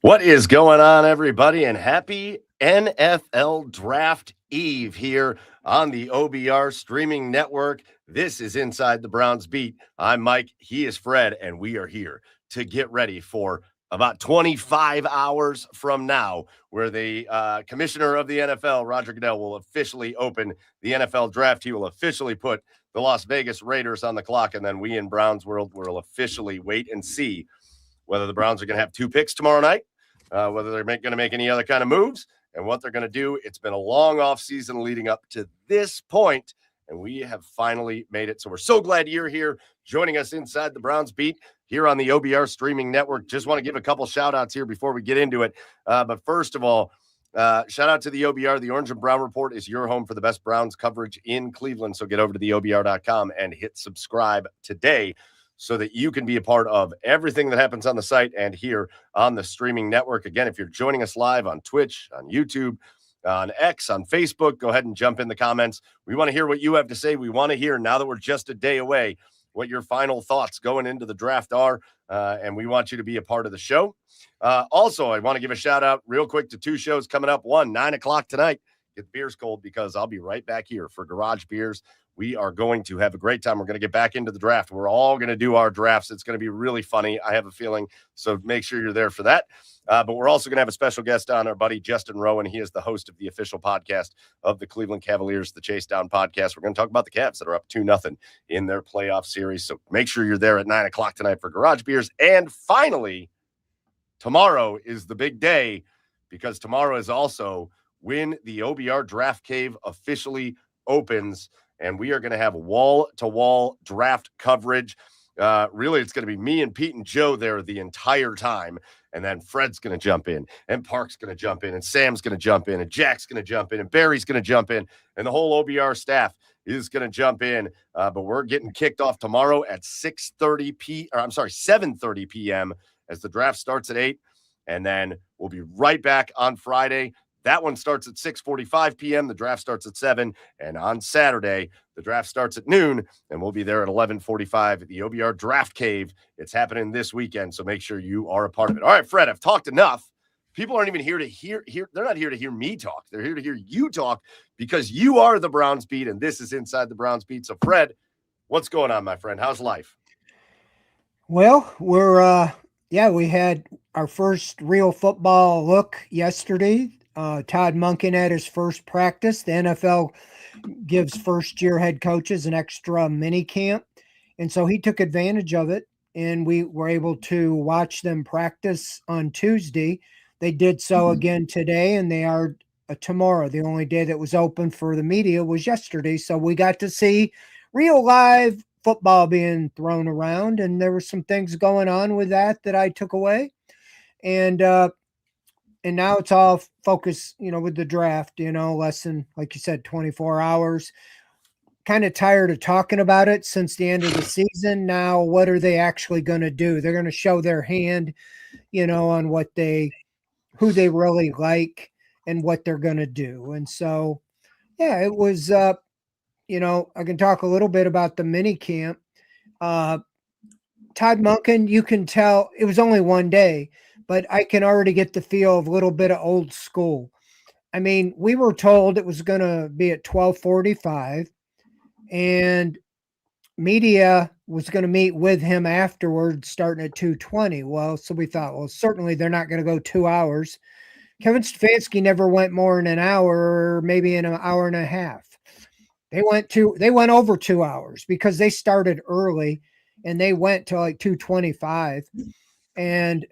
What is going on, everybody? And happy NFL Draft Eve here on the OBR streaming network. This is Inside the Browns Beat. I'm Mike. He is Fred, and we are here to get ready for about 25 hours from now, where the commissioner of the NFL, Roger Goodell, will officially open the NFL draft. He will officially put the Las Vegas Raiders on the clock, and then we in Browns World will officially wait and see whether the Browns are going to have two picks tomorrow night, whether they're going to make any other kind of moves, and what they're going to do. It's been a long off season leading up to this point, and we have finally made it. So we're so glad you're here joining us inside the Browns Beat here on the OBR streaming network. Just want to give a couple shout outs here before we get into it. But first of all, shout out to the OBR. The Orange and Brown Report is your home for the best Browns coverage in Cleveland. So get over to the OBR.com and hit subscribe today, so that you can be a part of everything that happens on the site and here on the streaming network. Again, if you're joining us live on Twitch, on YouTube, on X, on Facebook, go ahead and jump in the comments. We want to hear what you have to say. We want to hear, now that we're just a day away, what your final thoughts going into the draft are, and we want you to be a part of the show. Also, I want to give a shout out real quick to two shows coming up. One, 9 o'clock tonight. Get the beers cold, because I'll be right back here for Garage Beers. We are going to have a great time. We're going to get back into the draft. We're all going to do our drafts. It's going to be really funny, I have a feeling. So make sure you're there for that. But we're also going to have a special guest on, our buddy Justin Rowan. He is the host of the official podcast of the Cleveland Cavaliers, the Chase Down Podcast. We're going to talk about the Cavs that are up 2-0 in their playoff series. So make sure you're there at 9 o'clock tonight for Garage Beers. And finally, tomorrow is the big day, because tomorrow is also when the OBR Draft Cave officially opens. And we are going to have wall-to-wall draft coverage. Really, it's going to be me and Pete and Joe there the entire time. And then Fred's going to jump in, and Park's going to jump in, and Sam's going to jump in, and Jack's going to jump in, and Barry's going to jump in, and the whole OBR staff is going to jump in. But we're getting kicked off tomorrow at 7:30 p.m. as the draft starts at 8. And then we'll be right back on Friday. That one starts at 6:45 p.m. The draft starts at 7. And on Saturday, the draft starts at noon, and we'll be there at 11:45 at the OBR Draft Cave. It's happening this weekend, so make sure you are a part of it. All right, Fred, I've talked enough. People aren't even here to hear. They're not here to hear me talk. They're here to hear you talk, because you are the Browns Beat, and this is Inside the Browns Beat. So, Fred, what's going on, my friend? How's life? Well, we had our first real football look yesterday. Todd Monken had his first practice. The NFL gives first-year head coaches an extra mini camp, and so he took advantage of it, and we were able to watch them practice on Tuesday. They did so again today, and they are tomorrow. The only day that was open for the media was yesterday, so we got to see real live football being thrown around, and there were some things going on with that I took away. And now it's all focused, with the draft, less than, like you said, 24 hours. Kind of tired of talking about it since the end of the season. Now, what are they actually going to do? They're going to show their hand, on who they really like and what they're going to do. And so, yeah, it was, I can talk a little bit about the mini camp. Todd Monken, you can tell it was only one day, but I can already get the feel of a little bit of old school. I mean, we were told it was going to be at 12:45, and media was going to meet with him afterwards starting at 2:20. Well, so we thought, well, certainly they're not going to go 2 hours. Kevin Stefanski never went more than an hour, or maybe an hour and a half. They went over 2 hours because they started early, and they went to like 2:25. And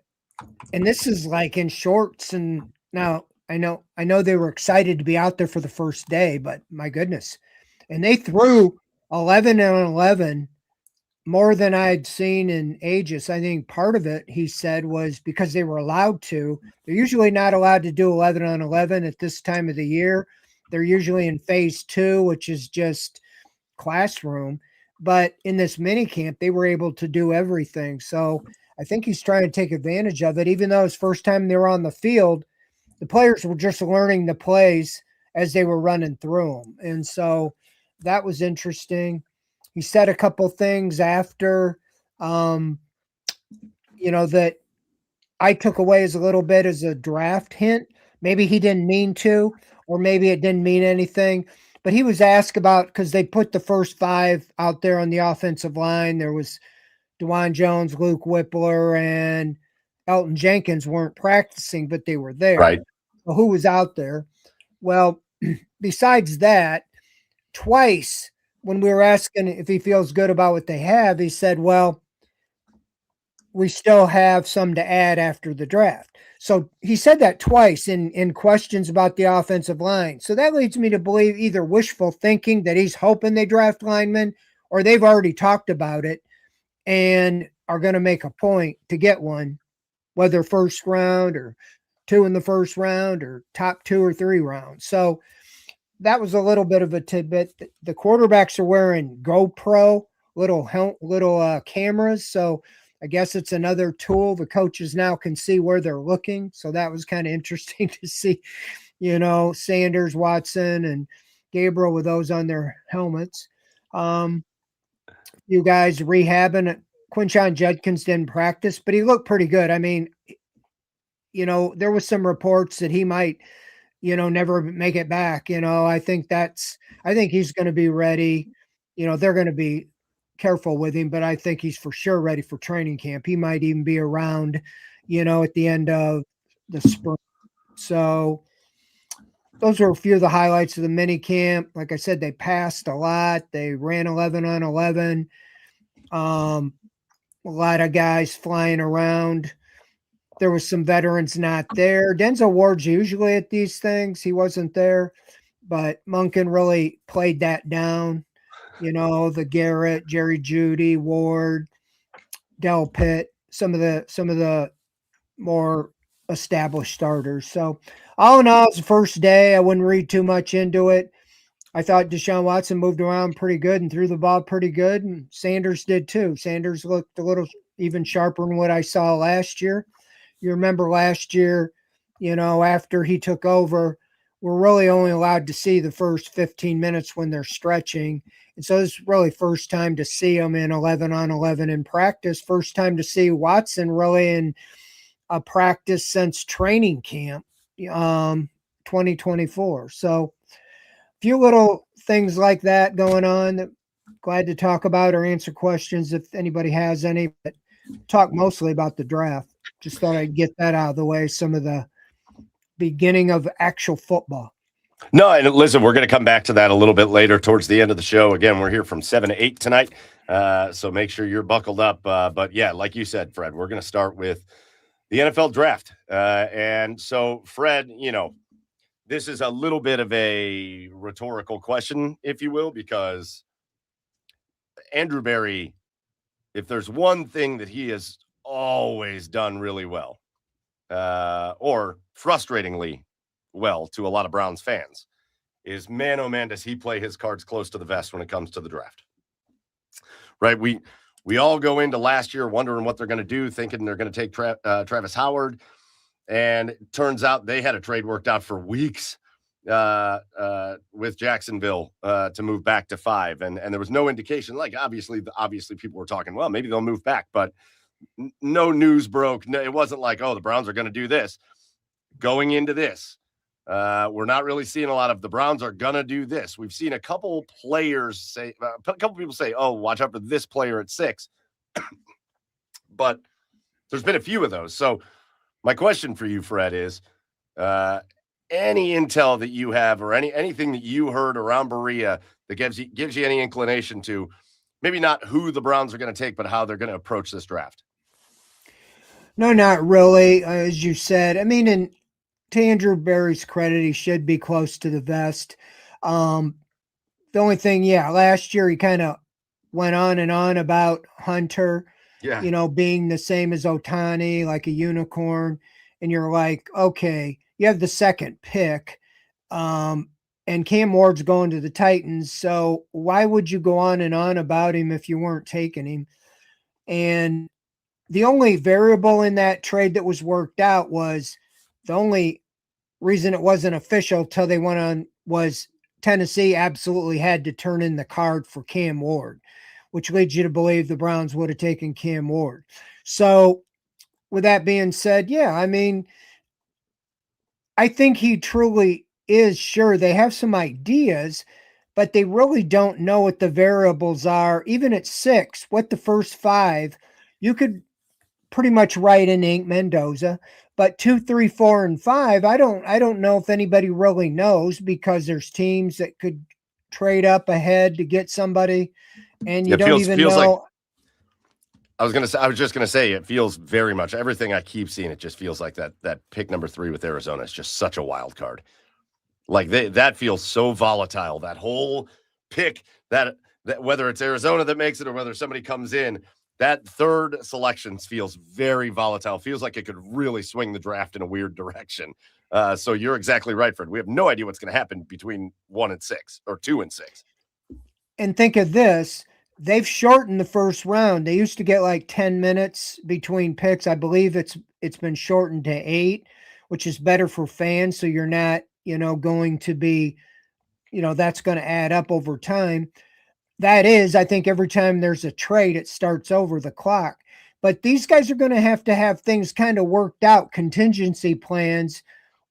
this is like in shorts. And now I know they were excited to be out there for the first day, but my goodness. And they threw 11 and 11 more than I'd seen in ages. I think part of it, he said, was because they were allowed to. They're usually not allowed to do 11 on 11 at this time of the year. They're usually in phase 2, which is just classroom. But in this mini camp, they were able to do everything. So I think he's trying to take advantage of it. Even though it's first time they were on the field, the players were just learning the plays as they were running through them. And so that was interesting. He said a couple things after, that I took away as a little bit as a draft hint. Maybe he didn't mean to, or maybe it didn't mean anything. But he was asked about because they put the first five out there on the offensive line. There was DeJuan Jones, Luke Whippler, and Elton Jenkins weren't practicing, but they were there. Right. So who was out there? Well, besides that, twice when we were asking if he feels good about what they have, he said, well, we still have some to add after the draft. So he said that twice in questions about the offensive line. So that leads me to believe either wishful thinking that he's hoping they draft linemen, or they've already talked about it and are going to make a point to get one, whether first round or two in the first round or top 2 or 3 rounds. So that was a little bit of a tidbit. The quarterbacks are wearing GoPro little cameras, so I guess it's another tool. The coaches now can see where they're looking, so that was kind of interesting to see. Sanders, Watson, and Gabriel with those on their helmets. You guys rehabbing. Quinshon Judkins didn't practice, but he looked pretty good. I mean, there was some reports that he might never make it back. I think he's going to be ready. They're going to be careful with him, but I think he's for sure ready for training camp. He might even be around, at the end of the spring. So those are a few of the highlights of the mini camp. Like I said, they passed a lot. They ran 11 on 11. A lot of guys flying around. There was some veterans not there. Denzel Ward's usually at these things. He wasn't there, but Monken really played that down. The Garrett, Jerry Jeudy, Ward, Del Pitt, some of the more established starters. So all in all, it's the first day. I wouldn't read too much into it. I thought Deshaun Watson moved around pretty good and threw the ball pretty good, and Sanders did too. Sanders looked a little even sharper than what I saw last year. You remember last year, after he took over, we're really only allowed to see the first 15 minutes when they're stretching. And so it's really first time to see him in 11 on 11 in practice. First time to see Watson really in a practice since training camp, 2024. So a few little things like that going on that glad to talk about or answer questions if anybody has any, but talk mostly about the draft. Just thought I'd get that out of the way, some of the beginning of actual football. No, and listen, we're going to come back to that a little bit later towards the end of the show. Again, we're here from 7 to 8 tonight, so make sure you're buckled up. But yeah, like you said, Fred, we're going to start with the NFL draft. And so, Fred, this is a little bit of a rhetorical question, if you will, because Andrew Berry, if there's one thing that he has always done really well, or frustratingly well to a lot of Browns fans, is man, oh man, does he play his cards close to the vest when it comes to the draft. Right? We all go into last year wondering what they're going to do, thinking they're going to take Travis Howard, and it turns out they had a trade worked out for weeks with Jacksonville to move back to 5, and there was no indication. Like obviously people were talking, well, maybe they'll move back, but no news broke. No, it wasn't like, oh, the Browns are going to do this. Going into this, we're not really seeing a lot of the Browns are going to do this. We've seen a couple players say, a couple people say, oh, watch out for this player at 6. But there's been a few of those. So my question for you, Fred, is any intel that you have or anything that you heard around Berea that gives you any inclination to maybe not who the Browns are going to take, but how they're going to approach this draft? No, not really. As you said, I mean, to Andrew Berry's credit, he should be close to the vest. The only thing, last year he kind of went on and on about Hunter, being the same as Ohtani, like a unicorn. And you're like, okay, you have the second pick, and Cam Ward's going to the Titans. So why would you go on and on about him if you weren't taking him? And the only variable in that trade that was worked out was the only reason it wasn't official till they went on was Tennessee absolutely had to turn in the card for Cam Ward, which leads you to believe the Browns would have taken Cam Ward. So with that being said, yeah, I mean, I think he truly is sure. They have some ideas, but they really don't know what the variables are. Even at 6, what the first 5, you could pretty much write in ink Mendoza, but 2, 3, 4, and 5, I don't know if anybody really knows, because there's teams that could trade up ahead to get somebody, and you It don't even feels like know. I was just gonna say it feels very much everything I keep seeing. It just feels like that pick number 3 with Arizona is just such a wild card. Like that feels so volatile. That whole pick that whether it's Arizona that makes it or whether somebody comes in, that third selection feels very volatile. Feels like it could really swing the draft in a weird direction. So you're exactly right, Fred. We have no idea what's going to happen between 1 and 6 or 2 and 6. And think of this, they've shortened the first round. They used to get like 10 minutes between picks. I believe it's been shortened to 8, which is better for fans, so you're not, going to be, that's going to add up over time. That is, I think every time there's a trade, it starts over the clock. But these guys are going to have things kind of worked out, contingency plans,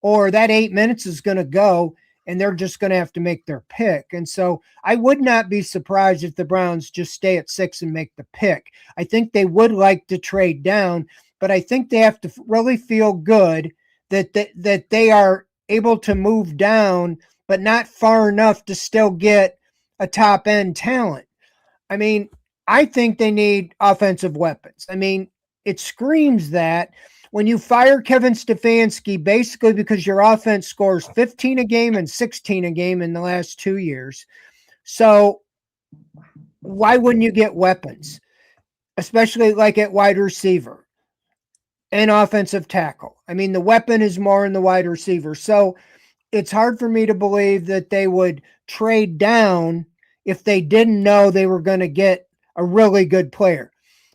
or that 8 minutes is going to go and they're just going to have to make their pick. And so I would not be surprised if the Browns just stay at 6 and make the pick. I think they would like to trade down, but I think they have to really feel good that they are able to move down, but not far enough to still get a top end talent. I mean, I think they need offensive weapons. I mean, it screams that when you fire Kevin Stefanski, basically because your offense scores 15 a game and 16 a game in the last 2 years. So why wouldn't you get weapons, especially like at wide receiver and offensive tackle? I mean, the weapon is more in the wide receiver. So it's hard for me to believe that they would trade down if they didn't know they were going to get a really good player.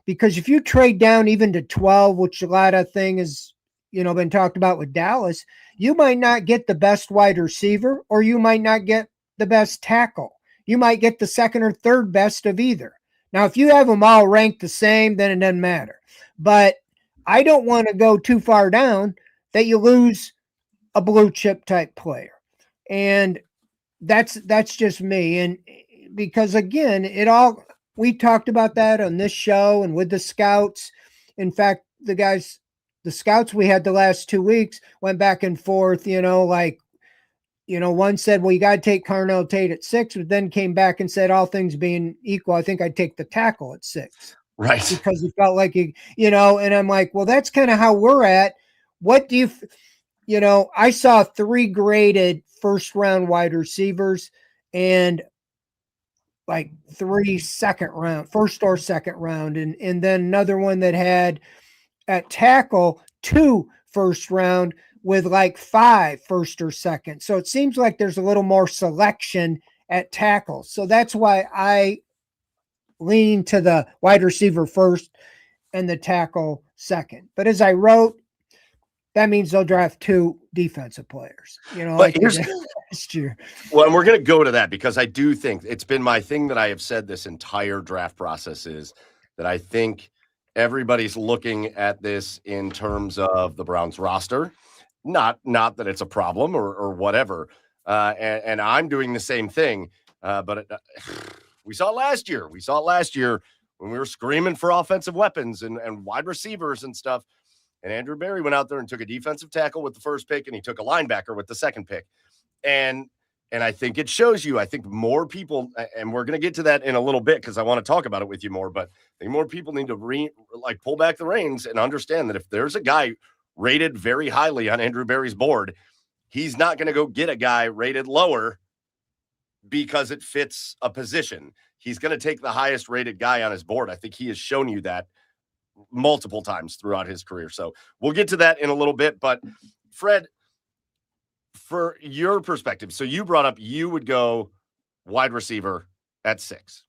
Because if you trade down even to 12, which a lot of thing is, been talked about with Dallas, you might not get the best wide receiver, or you might not get the best tackle. You might get the second or third best of either. Now, if you have them all ranked the same, then it doesn't matter. But I don't want to go too far down that you lose a blue chip type player. And that's just me. And because again, we talked about that on this show and with the scouts. In fact, the scouts we had the last 2 weeks went back and forth, one said, well, you got to take Carnell Tate at 6, but then came back and said, all things being equal, I think I'd take the tackle at 6. Right. Because he felt like and I'm like, well, that's kind of how we're at. What do you, I saw 3 graded first round wide receivers and like 3 first or second round. And then another one that had at tackle 2 first round with like 5 first or second. So it seems like there's a little more selection at tackle. So that's why I lean to the wide receiver first and the tackle second. But as I wrote, that means they'll draft 2 defensive players, like they did last year. Well, and we're going to go to that because I do think it's been my thing that I have said this entire draft process is that I think everybody's looking at this in terms of the Browns roster, not that it's a problem or whatever. And I'm doing the same thing. But we saw it last year. We saw it last year when we were screaming for offensive weapons and wide receivers and stuff. And Andrew Berry went out there and took a defensive tackle with the first pick, and he took a linebacker with the second pick. And I think it shows you, I think more people, and we're going to get to that in a little bit because I want to talk about it with you more, but I think more people need to pull back the reins and understand that if there's a guy rated very highly on Andrew Berry's board, he's not going to go get a guy rated lower because it fits a position. He's going to take the highest rated guy on his board. I think he has shown you that multiple times throughout his career. So we'll get to that in a little bit. But Fred, for your perspective, so you brought up you would go wide receiver at 6.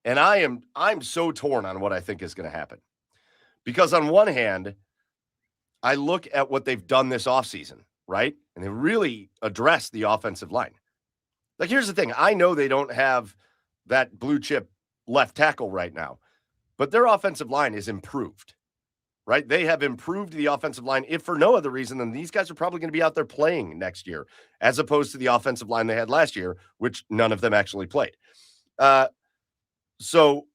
And I'm so torn on what I think is going to happen. Because on one hand, I look at what they've done this offseason, right? And they really addressed the offensive line. Like, here's the thing. I know they don't have that blue chip left tackle right now, but their offensive line is improved. right? They have improved the offensive line, if for no other reason than these guys are probably going to be out there playing next year, as opposed to the offensive line they had last year, which none of them actually played. So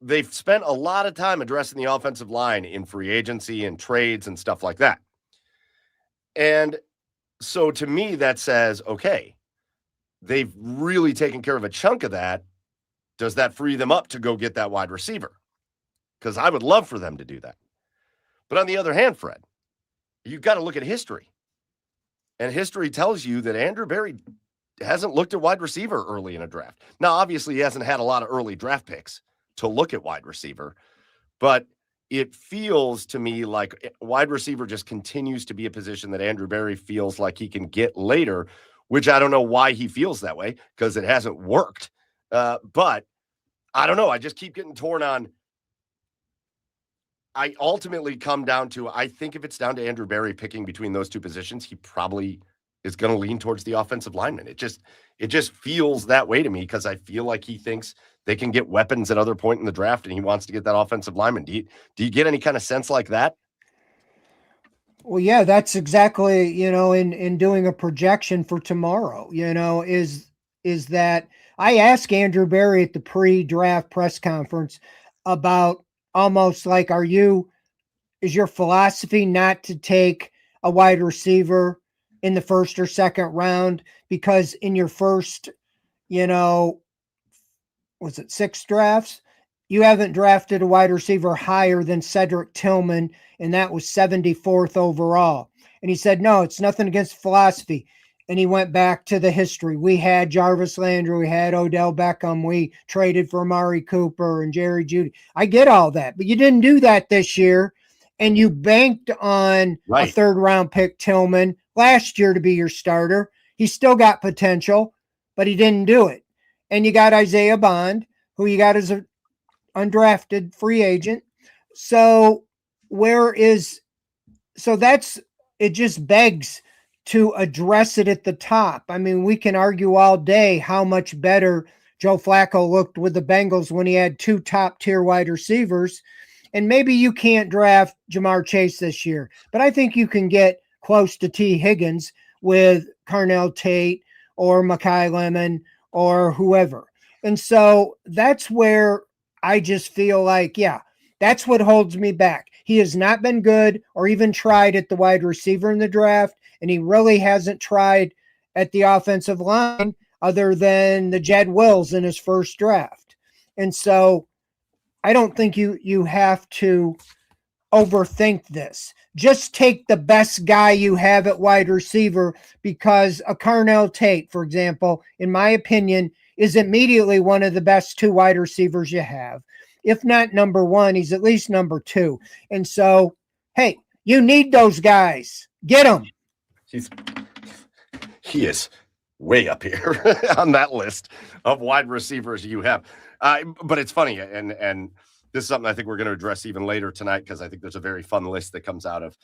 they've spent a lot of time addressing the offensive line in free agency and trades and stuff like that. And so to me, that says, okay, they've really taken care of a chunk of that. Does that free them up to go get that wide receiver? Because I would love for them to do that. But on the other hand, Fred, you've got to look at history. And history tells you that Andrew Berry hasn't looked at wide receiver early in a draft. Now, obviously, he hasn't had a lot of early draft picks to look at wide receiver, but it feels to me like wide receiver just continues to be a position that Andrew Berry feels like he can get later, which I don't know why he feels that way because it hasn't worked. But I don't know. I just keep getting torn on. I ultimately come down to, I think if it's down to Andrew Berry picking between those two positions, he probably is going to lean towards the offensive lineman. It just feels that way to me because I feel like he thinks they can get weapons at other point in the draft and he wants to get that offensive lineman. Do you get any kind of sense like that? Well, yeah, that's exactly, in doing a projection for tomorrow, is that I asked Andrew Berry at the pre-draft press conference about almost like, is your philosophy not to take a wide receiver in the first or second round because in your first, was it 6 drafts? You haven't drafted a wide receiver higher than Cedric Tillman, and that was 74th overall. And he said, no, it's nothing against philosophy. And he went back to the history. We had Jarvis Landry, we had Odell Beckham, we traded for Amari Cooper and Jerry Jeudy. I get all that, but you didn't do that this year, and you banked on a third-round pick Tillman last year to be your starter. He still got potential, but he didn't do it. And you got Isaiah Bond, who you got as an undrafted free agent. So it just begs to address it at the top. I mean, we can argue all day how much better Joe Flacco looked with the Bengals when he had 2 top-tier wide receivers. And maybe you can't draft Jamar Chase this year, but I think you can get close to T. Higgins with Carnell Tate or Mekhi Lemon or whoever. And so that's where I just feel like, yeah, that's what holds me back. He has not been good or even tried at the wide receiver in the draft, and he really hasn't tried at the offensive line other than the Jed Wills in his first draft. And so I don't think you have to overthink this. Just take the best guy you have at wide receiver, because a Carnell Tate, for example, in my opinion, is immediately one of the best 2 wide receivers you have. If not number 1, he's at least number 2. And so, hey, you need those guys. Get them. He is way up here on that list of wide receivers you have. But it's funny, and this is something I think we're going to address even later tonight because I think there's a very fun list that comes out of.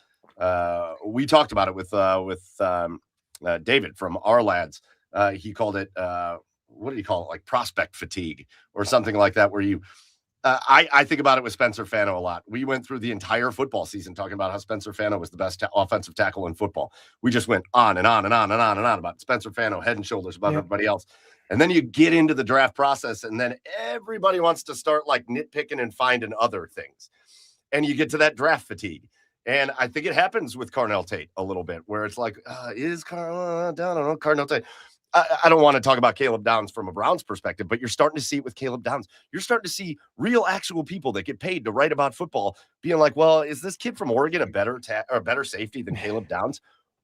We talked about it with David from our lads. He called it, what did he call it? Like prospect fatigue or something like that, where you, I think about it with Spencer Fano a lot. We went through the entire football season talking about how Spencer Fano was the best offensive tackle in football. We just went on and on and on and on and on about Spencer Fano head and shoulders above everybody else. And then you get into the draft process, and then everybody wants to start like nitpicking and finding other things. And you get to that draft fatigue. And I think it happens with Carnell Tate a little bit, where it's like, is Carnell Tate. I don't want to talk about Caleb Downs from a Browns perspective, but you're starting to see it with Caleb Downs. You're starting to see real, actual people that get paid to write about football being like, well, is this kid from Oregon a better safety than Caleb Downs?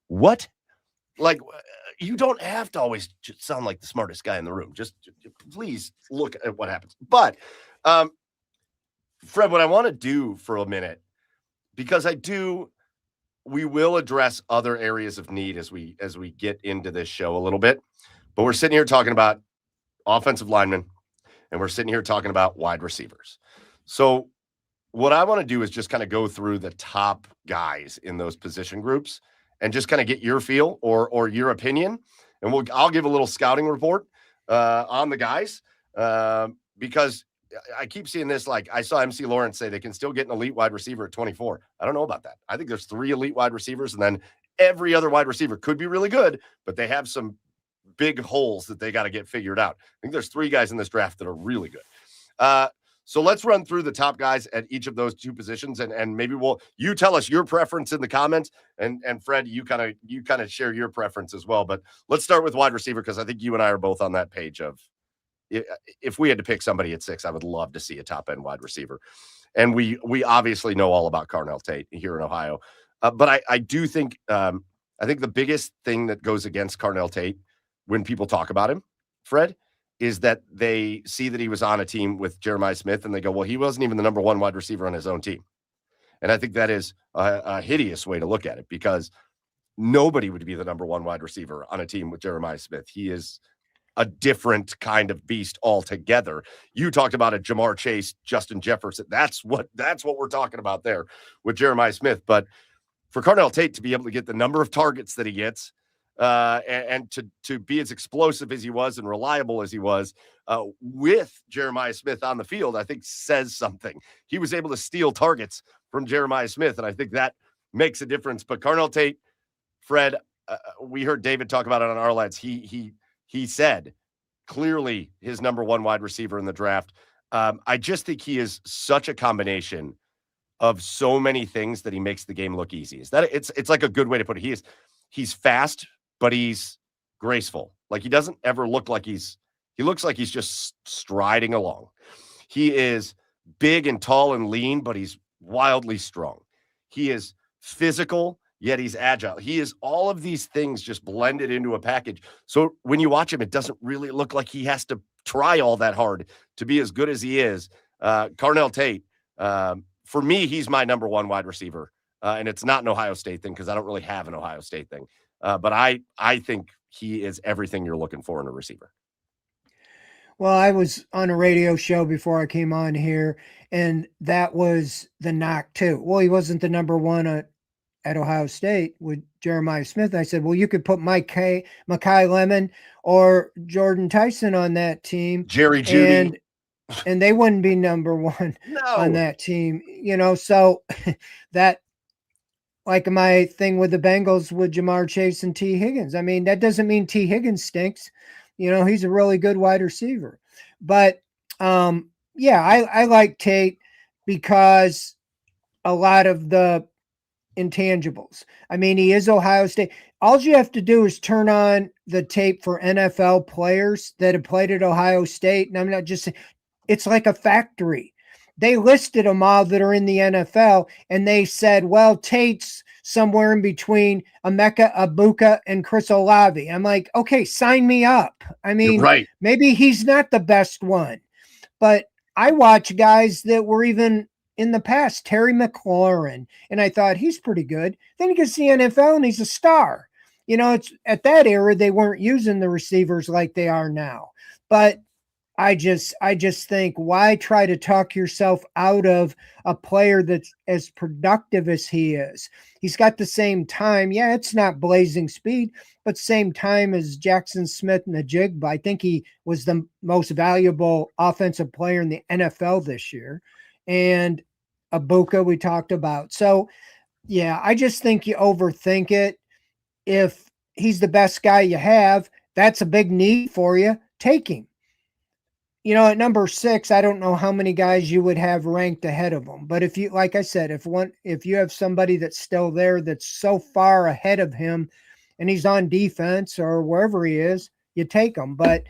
What? Like, you don't have to always just sound like the smartest guy in the room. Just please look at what happens. But, Fred, what I want to do for a minute, because we will address other areas of need as we get into this show a little bit. But we're sitting here talking about offensive linemen, and we're sitting here talking about wide receivers. So what I want to do is just kind of go through the top guys in those position groups and just kind of get your feel or your opinion. And I'll give a little scouting report on the guys because I keep seeing this. Like I saw MC Lawrence say they can still get an elite wide receiver at 24. I don't know about that. I think there's 3 elite wide receivers, and then every other wide receiver could be really good, but they have some big holes that they got to get figured out. I think there's 3 guys in this draft that are really good. So let's run through the top guys at each of those 2 positions, and maybe you tell us your preference in the comments, and Fred, you kind of share your preference as well. But let's start with wide receiver, because I think you and I are both on that page of, if we had to pick somebody at 6, I would love to see a top end wide receiver. And we obviously know all about Carnell Tate here in Ohio. But I do think, I think the biggest thing that goes against Carnell Tate when people talk about him, Fred, is that they see that he was on a team with Jeremiah Smith and they go, well, he wasn't even the number 1 wide receiver on his own team. And I think that is a hideous way to look at it, because nobody would be the number 1 wide receiver on a team with Jeremiah Smith. He is a different kind of beast altogether. You talked about a Jamar Chase, Justin Jefferson. That's what we're talking about there with Jeremiah Smith. But for Carnell Tate to be able to get the number of targets that he gets, and to be as explosive as he was and reliable as he was with Jeremiah Smith on the field, I think says something. He was able to steal targets from Jeremiah Smith, and I think that makes a difference. But Carnell Tate, Fred, we heard David talk about it on our lights. He said clearly his number 1 wide receiver in the draft. I just think he is such a combination of so many things that he makes the game look easy. Is that it's like a good way to put it. He's fast, but he's graceful. Like he doesn't ever look like he looks like he's just striding along. He is big and tall and lean, but he's wildly strong. He is physical, yet he's agile. He is all of these things just blended into a package. So when you watch him, it doesn't really look like he has to try all that hard to be as good as he is. Carnell Tate, for me, he's my number 1 wide receiver. And it's not an Ohio State thing, because I don't really have an Ohio State thing. But I think he is everything you're looking for in a receiver. Well, I was on a radio show before I came on here, and that was the knock too. Well, he wasn't the number 1 at Ohio State with Jeremiah Smith. I said, well, you could put Makai Lemon or Jordan Tyson on that team. Jerry Jeudy. And they wouldn't be number 1 on that team. So that, like my thing with the Bengals with Jamar Chase and T. Higgins. I mean, that doesn't mean T. Higgins stinks. He's a really good wide receiver. But, I like Tate because a lot of the intangibles. I mean, he is Ohio State. All you have to do is turn on the tape for NFL players that have played at Ohio State. And I'm not just saying, it's like a factory. They listed them all that are in the NFL, and they said, well, Tate's somewhere in between Emeka Egbuka and Chris Olave. I'm like, okay, sign me up. I mean, right. Maybe he's not the best one, but I watch guys that were even in the past, Terry McLaurin, and I thought he's pretty good. Then he gets to the NFL and he's a star. It's at that era, they weren't using the receivers like they are now, but I just think, why try to talk yourself out of a player that's as productive as he is? He's got the same time. Yeah, it's not blazing speed, but same time as Jackson Smith and the Jigba. I think he was the most valuable offensive player in the NFL this year. And Egbuka we talked about. So, yeah, I just think you overthink it. If he's the best guy you have, that's a big need for you. Take him. At number 6, I don't know how many guys you would have ranked ahead of him. But if you, like I said, if you have somebody that's still there that's so far ahead of him and he's on defense or wherever he is, you take him. But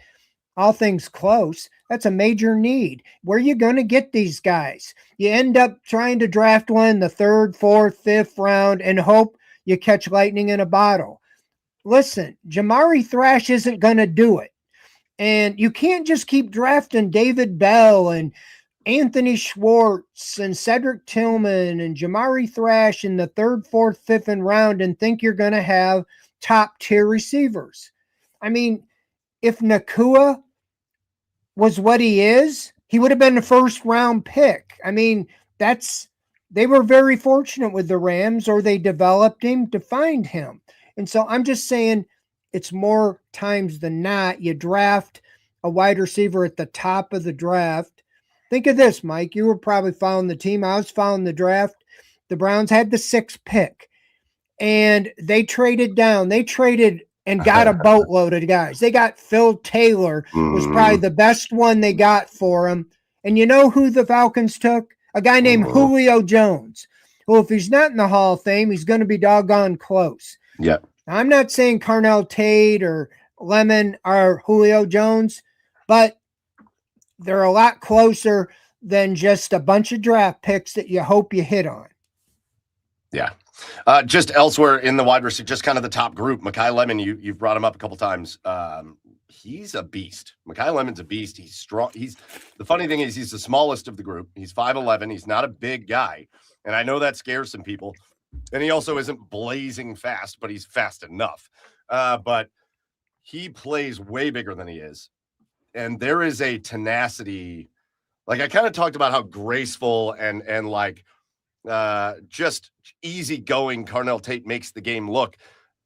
all things close, that's a major need. Where are you going to get these guys? You end up trying to draft one in the 3rd, 4th, 5th round and hope you catch lightning in a bottle. Listen, Jamari Thrash isn't going to do it. And you can't just keep drafting David Bell and Anthony Schwartz and Cedric Tillman and Jamari Thrash in the 3rd, 4th, 5th round and think you're going to have top tier receivers. I mean, if Nakua was what he is, he would have been the 1st round pick. I mean, they were very fortunate with the Rams, or they developed him to find him. And so I'm just saying, it's more times than not, you draft a wide receiver at the top of the draft Think of this, Mike. You were probably following the team. I was following the draft. The Browns had the 6th pick, and they traded down. They traded and got a boatload of guys. They got Phil Taylor, was probably the best one they got for him. And you know who the Falcons took? A guy named Julio Jones. Well, if he's not in the Hall of Fame, he's going to be doggone close. Yeah. Now, I'm not saying Carnell Tate or Lemon are Julio Jones, but they're a lot closer than just a bunch of draft picks that you hope you hit on. Yeah. Just elsewhere in the wide receiver, just kind of the top group. Mekhi Lemon, you've brought him up a couple times. He's a beast. Mekhi Lemon's a beast. He's strong. The funny thing is he's the smallest of the group. He's 5'11". He's not a big guy. And I know that scares some people. And he also isn't blazing fast, but he's fast enough. But he plays way bigger than he is. And there is a tenacity. Like I kind of talked about how graceful and like just easygoing Carnell Tate makes the game look.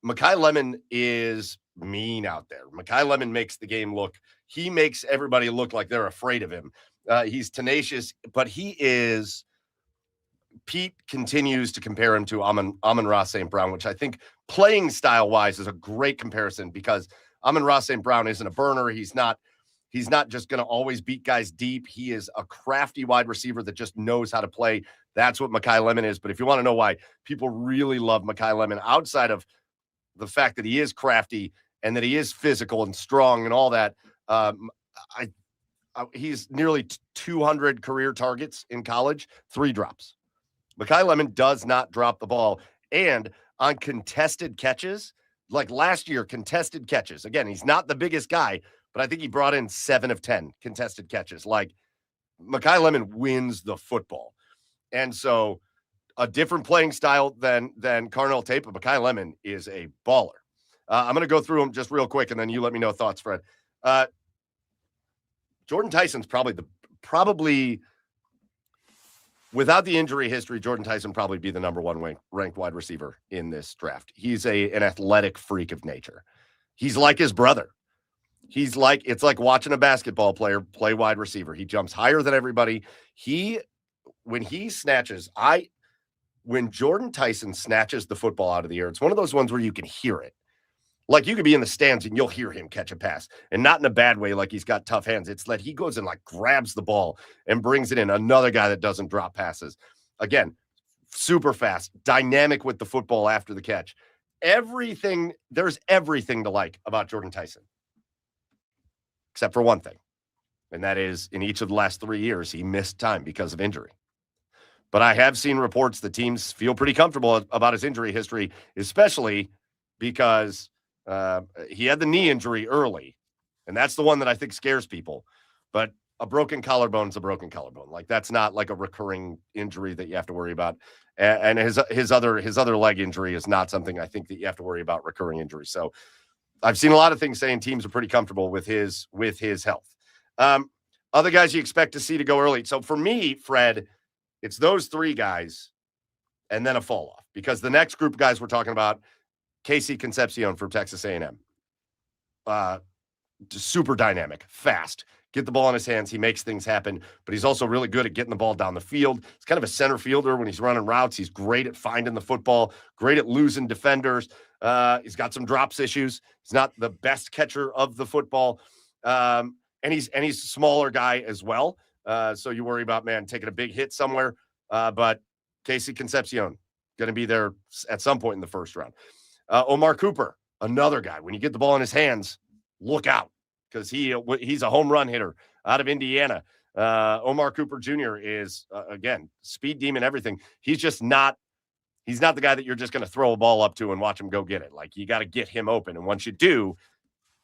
Mekhi Lemon is mean out there. Mekhi Lemon makes the game look. He makes everybody look like they're afraid of him. He's tenacious, but he is. Pete continues to compare him to Amon-Ra St. Brown, which I think playing style wise is a great comparison because Amon-Ra St. Brown isn't a burner. He's not just going to always beat guys deep. He is a crafty wide receiver that just knows how to play. That's what Mekhi Lemon is. But if you want to know why people really love Mekhi Lemon, outside of the fact that he is crafty and that he is physical and strong and all that, he's nearly 200 career targets in college, 3 drops. Mekhi Lemon does not drop the ball. And on contested catches, like last year, contested catches. Again, he's not the biggest guy, but I think he brought in 7 of 10 contested catches. Like Mekhi Lemon wins the football. And so a different playing style than Carnell Tate, but Mekhi Lemon is a baller. I'm going to go through them just real quick, and then you let me know thoughts, Fred. Jordan Tyson's probably without the injury history, Jordan Tyson probably be the number 1 ranked wide receiver in this draft. He's an athletic freak of nature. He's like his brother. It's like watching a basketball player play wide receiver. He jumps higher than everybody. When Jordan Tyson snatches the football out of the air, it's one of those ones where you can hear it. Like you could be in the stands and you'll hear him catch a pass, and not in a bad way, like he's got tough hands. It's that he goes and like grabs the ball and brings it in. Another guy that doesn't drop passes. Again, super fast, dynamic with the football after the catch. There's everything to like about Jordan Tyson. Except for one thing. And that is in each of the last 3 years, he missed time because of injury. But I have seen reports that teams feel pretty comfortable about his injury history, especially because he had the knee injury early, and that's the one that I think scares people. But a broken collarbone is a broken collarbone. Like that's not like a recurring injury that you have to worry about. And his other leg injury is not something I think that you have to worry about recurring injury. So I've seen a lot of things saying teams are pretty comfortable with his health. Other guys you expect to see to go early. So for me, Fred, it's those 3 guys and then a fall off, because the next group of guys we're talking about, Casey Concepcion from Texas A&M. Super dynamic, fast. Get the ball in his hands. He makes things happen, but he's also really good at getting the ball down the field. He's kind of a center fielder when he's running routes. He's great at finding the football, great at losing defenders. He's got some drops issues. He's not the best catcher of the football. And he's a smaller guy as well. So you worry about, taking a big hit somewhere. But Casey Concepcion, going to be there at some point in the first round. Omar Cooper, another guy. When you get the ball in his hands, look out, because he's a home run hitter out of Indiana. Omar Cooper Jr. is, again, speed demon, everything. He's not the guy that you're just going to throw a ball up to and watch him go get it. Like, you got to get him open. And once you do,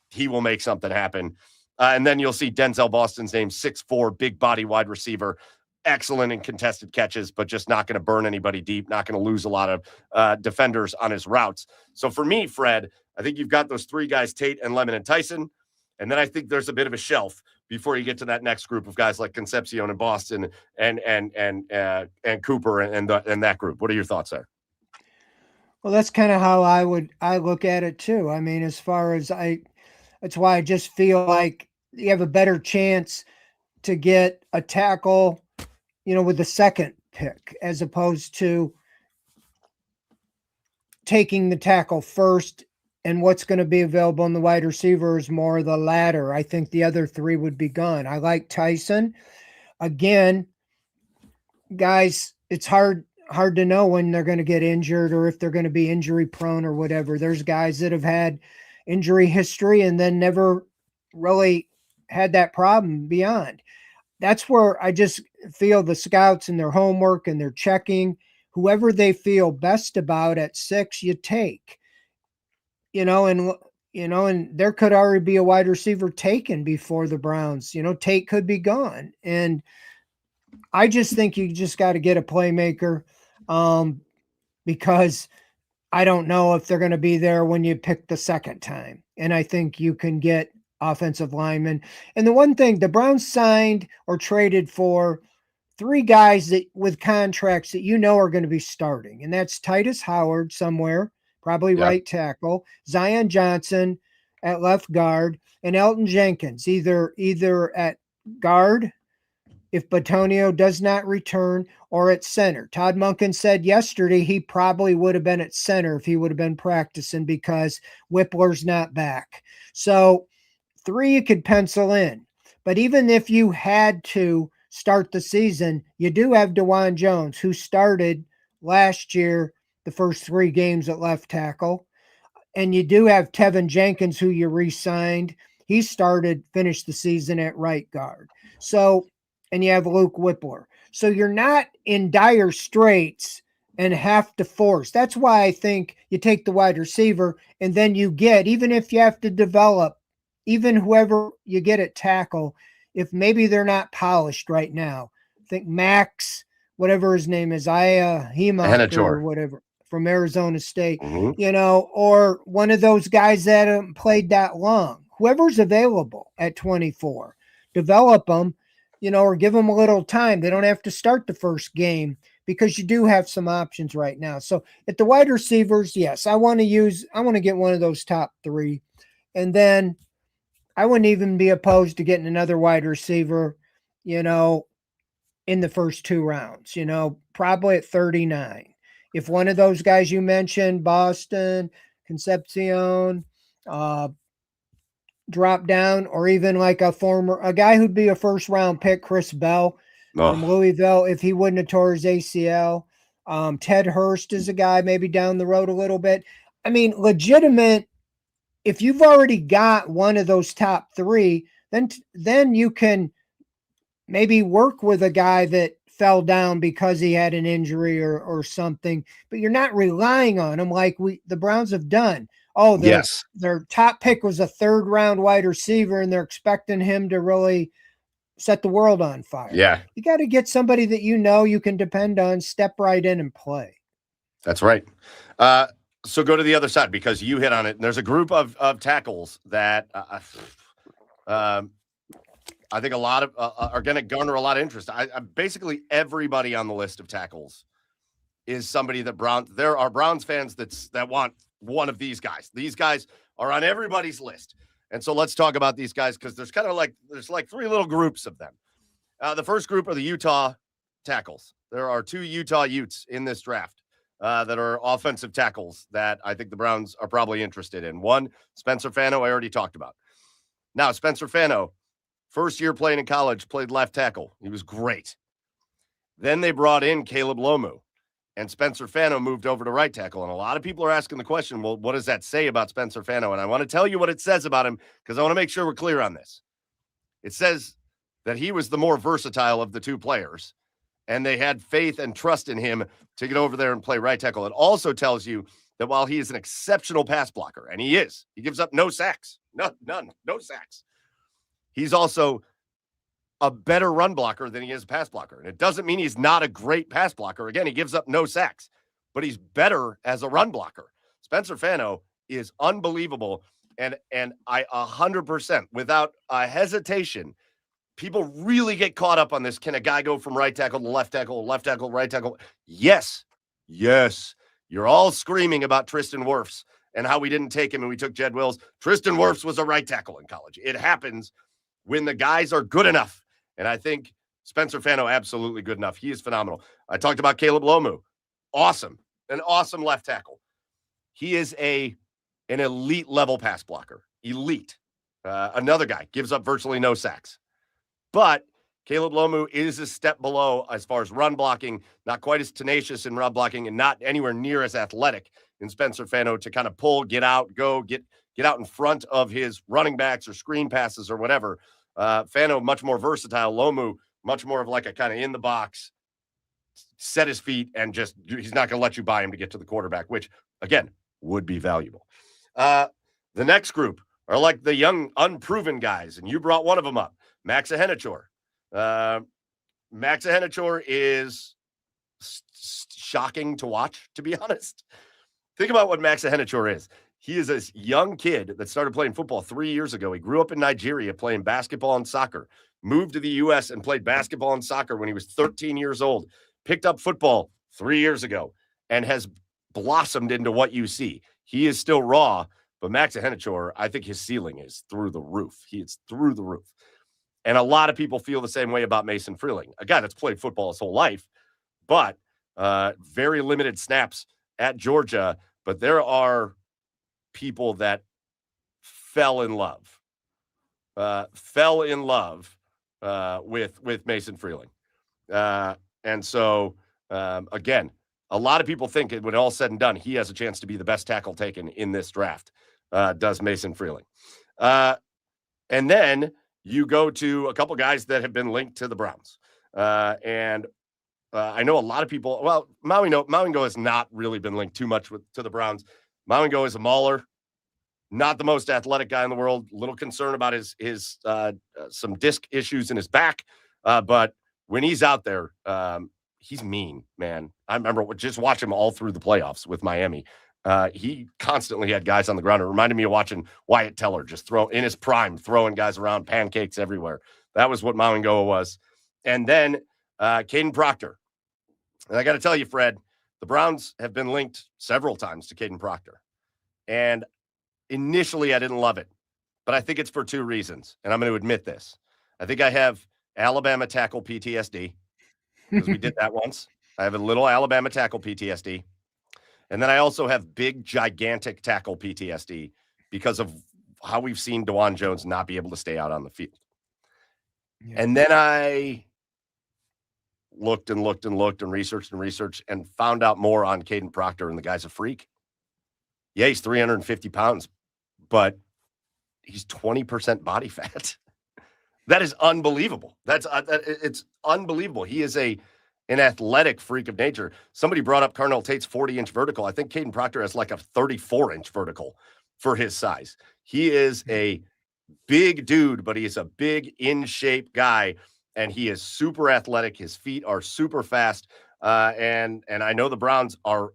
he will make something happen. And then you'll see Denzel Boston's name, 6'4", big body wide receiver. Excellent in contested catches, but just not going to burn anybody deep, not going to lose a lot of defenders on his routes. So for me, Fred, I think you've got those 3 guys, Tate and Lemon and Tyson. And then I think there's a bit of a shelf before you get to that next group of guys like Concepcion and Boston and Cooper and that group. What are your thoughts there? Well, that's kind of how I look at it too. I mean, as far as that's why I just feel like you have a better chance to get a tackle, with the second pick, as opposed to taking the tackle first, and what's going to be available in the wide receiver is more the latter. I think the other three would be gone. I like Tyson. Again, guys, it's hard to know when they're going to get injured or if they're going to be injury prone or whatever. There's guys that have had injury history and then never really had that problem beyond. That's where I just feel the scouts and their homework and their checking, whoever they feel best about at 6, you take, and there could already be a wide receiver taken before the Browns. Tate could be gone. And I just think you just got to get a playmaker, because I don't know if they're going to be there when you pick the second time. And I think you can get offensive linemen. And the one thing, the Browns signed or traded for 3 guys that with contracts that are going to be starting. And that's Titus Howard somewhere, probably right tackle, Zion Johnson at left guard, and Elton Jenkins, either at guard if Batonio does not return, or at center. Todd Monken said yesterday he probably would have been at center if he would have been practicing because Whippler's not back. So 3 you could pencil in. But even if you had to start the season, you do have DeJuan Jones, who started last year the first 3 games at left tackle. And you do have Tevin Jenkins, who you re-signed. He finished the season at right guard. So, and you have Luke Whippler. So you're not in dire straits and have to force. That's why I think you take the wide receiver, and then you get, even if you have to develop, even whoever you get at tackle, if maybe they're not polished right now. I think Max, whatever his name is, Hemok or whatever, from Arizona State, or one of those guys that haven't played that long. Whoever's available at 24, develop them, or give them a little time. They don't have to start the first game because you do have some options right now. So at the wide receivers, yes, I want to get one of those top 3. And then I wouldn't even be opposed to getting another wide receiver, in the first 2 rounds, probably at 39. If one of those guys you mentioned, Boston, Concepcion, drop down, or even like a guy who'd be a first round pick, Chris Bell from Louisville, if he wouldn't have tore his ACL. Ted Hurst is a guy maybe down the road a little bit. I mean, legitimate. If you've already got one of those top 3, then you can maybe work with a guy that fell down because he had an injury or something, but you're not relying on him like the Browns have done. Oh, their top pick was a 3rd round wide receiver, and they're expecting him to really set the world on fire. Yeah. You got to get somebody that you can depend on, step right in and play. That's right. So go to the other side, because you hit on it. And there's a group of tackles that I think a lot of are going to garner a lot of interest. Basically everybody on the list of tackles is somebody that there are Browns fans that want one of these guys. These guys are on everybody's list. And so let's talk about these guys, because there's there's 3 little groups of them. The first group are the Utah tackles. There are 2 Utah Utes in this draft that are offensive tackles that I think the Browns are probably interested in. One, Spencer Fano, I already talked about. Now, Spencer Fano, first year playing in college, played left tackle. He was great. Then they brought in Caleb Lomu, and Spencer Fano moved over to right tackle. And a lot of people are asking the question, well, what does that say about Spencer Fano? And I want to tell you what it says about him, because I want to make sure we're clear on this. It says that he was the more versatile of the 2 players, and they had faith and trust in him to get over there and play right tackle. It also tells you that while he is an exceptional pass blocker, and he gives up no sacks, none, no sacks. He's also a better run blocker than he is a pass blocker. And it doesn't mean he's not a great pass blocker. Again, he gives up no sacks, but he's better as a run blocker. Spencer Fano is unbelievable. And I 100%, without a hesitation, people really get caught up on this. Can a guy go from right tackle to left tackle, right tackle? Yes. You're all screaming about Tristan Wirfs and how we didn't take him and we took Jed Wills. Tristan Wirfs was a right tackle in college. It happens when the guys are good enough And I think Spencer Fano, absolutely good enough. He is phenomenal. I talked about Caleb Lomu. Awesome. An awesome left tackle. He is an elite level pass blocker. Elite. Another guy gives up virtually no sacks. But Caleb Lomu is a step below as far as run blocking, not quite as tenacious in run blocking, and not anywhere near as athletic in Spencer Fano to kind of pull, get out, go, get out in front of his running backs or screen passes or whatever. Fano, much more versatile. Lomu, much more of like a kind of in the box, set his feet, and just he's not going to let you buy him to get to the quarterback, which, again, would be valuable. The next group are like the young, unproven guys, and you brought one of them up, Max Ahenachor. Max Ahenachor is shocking to watch, to be honest. Think about what Max Ahenachor is. He is a young kid that started playing football 3 years ago. He grew up in Nigeria playing basketball and soccer, moved to the U.S. and played basketball and soccer when he was 13 years old, picked up football 3 years ago, and has blossomed into what you see. He is still raw, but Max Ahenachor, I think his ceiling is through the roof. He is through the roof. And a lot of people feel the same way about Mason Freeling, a guy that's played football his whole life, but very limited snaps at Georgia. But there are people that fell in love with Mason Freeling. And so, again, a lot of people think when all said and done, he has a chance to be the best tackle taken in this draft, does Mason Freeling. And then you go to a couple guys that have been linked to the Browns. And I know a lot of people, well, Mawingo has not really been linked too much to the Browns. Mawingo is a mauler, not the most athletic guy in the world. A little concerned about his some disc issues in his back. But when he's out there, he's mean, man. I remember just watching him all through the playoffs with Miami. He constantly had guys on the ground. It reminded me of watching Wyatt Teller just throw in his prime, throwing guys around, pancakes everywhere. That was what Mawingo was. And then Caden Proctor. And I got to tell you, Fred, the Browns have been linked several times to Caden Proctor. And initially, I didn't love it. But I think it's for two reasons. And I'm going to admit this. I think I have Alabama tackle PTSD because we did that once. I have a little Alabama tackle PTSD. And then I also have big, gigantic tackle PTSD because of how we've seen DeJuan Jones not be able to stay out on the field. Yeah. And then I looked and researched and found out more on Caden Proctor, and the guy's a freak. Yeah, he's 350 pounds, but he's 20% body fat. That is unbelievable. It's unbelievable. He is an athletic freak of nature. Somebody brought up Carnell Tate's 40-inch vertical. I think Caden Proctor has like a 34-inch vertical for his size. He is a big dude, but he is a big, in-shape guy, and he is super athletic. His feet are super fast, and I know the Browns are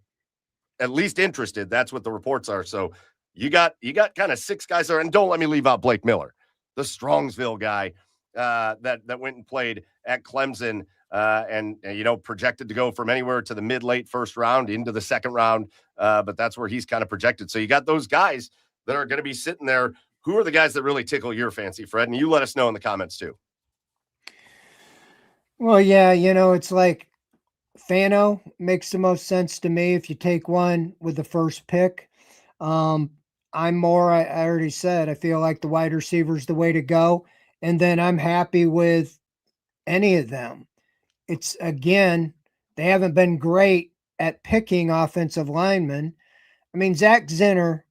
at least interested. That's what the reports are. So you got kind of six guys there, and don't let me leave out Blake Miller, the Strongsville guy that went and played at Clemson. And projected to go from anywhere to the mid-late first round into the second round. But that's where he's kind of projected. So you got those guys that are going to be sitting there. Who are the guys that really tickle your fancy, Fred? And you let us know in the comments too. Well, yeah, it's like Fano makes the most sense to me if you take one with the first pick. I'm more, I already said, I feel like the wide receiver is the way to go. And then I'm happy with any of them. It's, again, they haven't been great at picking offensive linemen. I mean, Zach Zinner,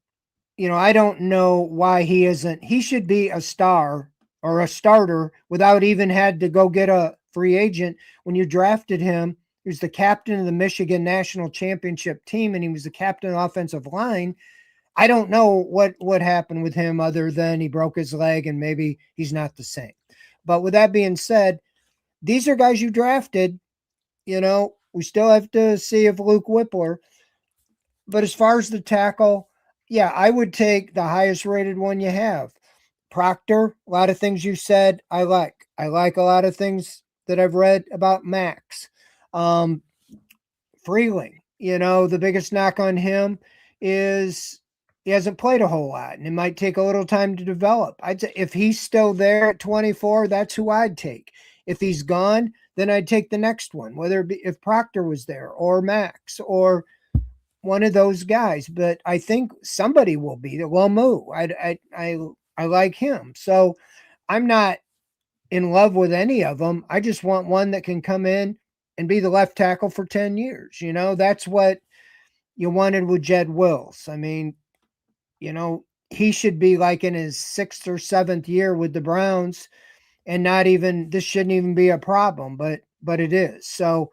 I don't know why he isn't. He should be a star or a starter without even had to go get a free agent. When you drafted him, he was the captain of the Michigan National Championship team, and he was the captain of the offensive line. I don't know what happened with him other than he broke his leg and maybe he's not the same. But with that being said, these are guys you drafted. We still have to see if Luke Whippler. But as far as the tackle, yeah, I would take the highest rated one you have. Proctor, a lot of things you said I like. I like a lot of things that I've read about Max. Freeling, the biggest knock on him is he hasn't played a whole lot, and it might take a little time to develop. I'd say if he's still there at 24, that's who I'd take. If he's gone, then I'd take the next one, whether it be if Proctor was there or Max or one of those guys. But I think somebody will be there. Well, Moo, I like him. So I'm not in love with any of them. I just want one that can come in and be the left tackle for 10 years. That's what you wanted with Jed Wills. I mean, he should be like in his 6th or 7th year with the Browns, and this shouldn't even be a problem, but it is. So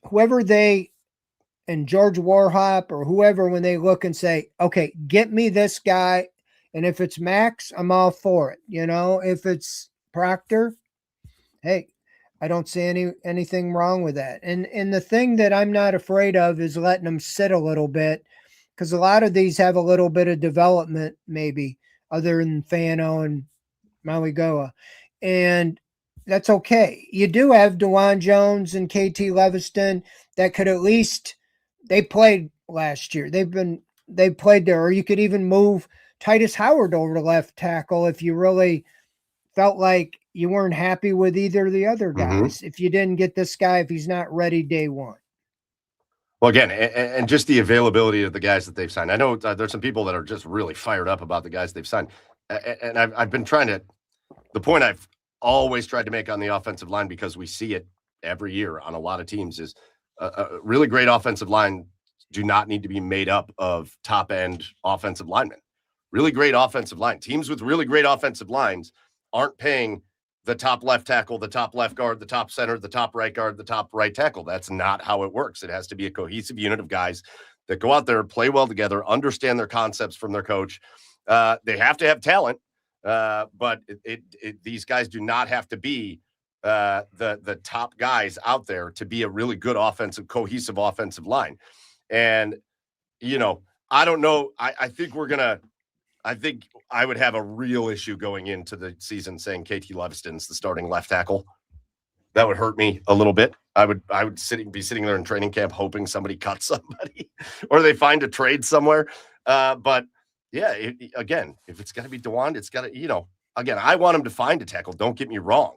whoever and George Warhop or whoever, when they look and say, okay, get me this guy. And if it's Max, I'm all for it. If it's Proctor, hey, I don't see anything wrong with that. And the thing that I'm not afraid of is letting them sit a little bit, because a lot of these have a little bit of development, maybe, other than Fano and Maligoa. And that's okay. You do have DeJuan Jones and KT Leviston that could at least, they played last year. They played there. Or you could even move Titus Howard over to left tackle if you really felt like you weren't happy with either of the other guys. If you didn't get this guy, if he's not ready day one. Well, again, and just the availability of the guys that they've signed. I know there's some people that are just really fired up about the guys they've signed. And I've been trying to, the point I've always tried to make on the offensive line, because we see it every year on a lot of teams, is a really great offensive line do not need to be made up of top-end offensive linemen. Really great offensive line. Teams with really great offensive lines aren't paying the top left tackle, the top left guard, the top center, the top right guard, the top right tackle. That's not how it works. It has to be a cohesive unit of guys that go out there, play well together, understand their concepts from their coach. They have to have talent, but these guys do not have to be the top guys out there to be a really good cohesive offensive line. And, I don't know. I think I would have a real issue going into the season saying KT Leviston's the starting left tackle. That would hurt me a little bit. I would be sitting there in training camp hoping somebody cuts somebody or they find a trade somewhere. But yeah, again, if it's got to be DeJuan, it's got to, again, I want him to find a tackle. Don't get me wrong.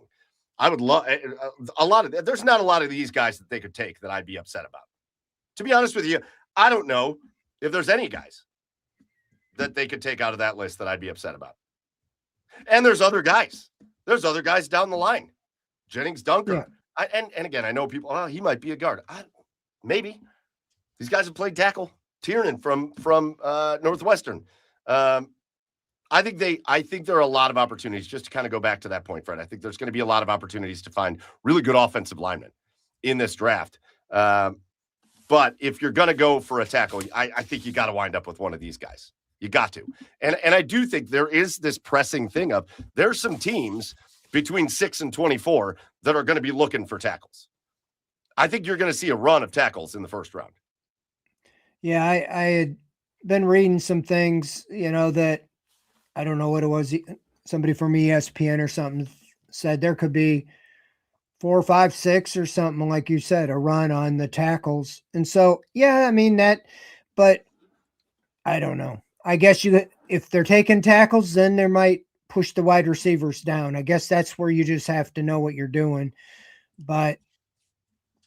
I would love there's not a lot of these guys that they could take that I'd be upset about. To be honest with you, I don't know if there's any guys that they could take out of that list that I'd be upset about. And there's other guys. There's other guys down the line. Jennings Dunker. Yeah. And again, I know people, he might be a guard. Maybe. These guys have played tackle. Tiernan from Northwestern. I think there are a lot of opportunities, just to kind of go back to that point, Fred. I think there's going to be a lot of opportunities to find really good offensive linemen in this draft. But if you're going to go for a tackle, I think you got to wind up with one of these guys. You got to. And I do think there is this pressing thing of there's some teams between 6 and 24 that are going to be looking for tackles. I think you're going to see a run of tackles in the first round. Yeah, I had been reading some things, that I don't know what it was. Somebody from ESPN or something said there could be 4, 5, 6 or something, like you said, a run on the tackles. And so, yeah, I mean that, but I don't know. I guess if they're taking tackles, then they might push the wide receivers down. I guess that's where you just have to know what you're doing. But,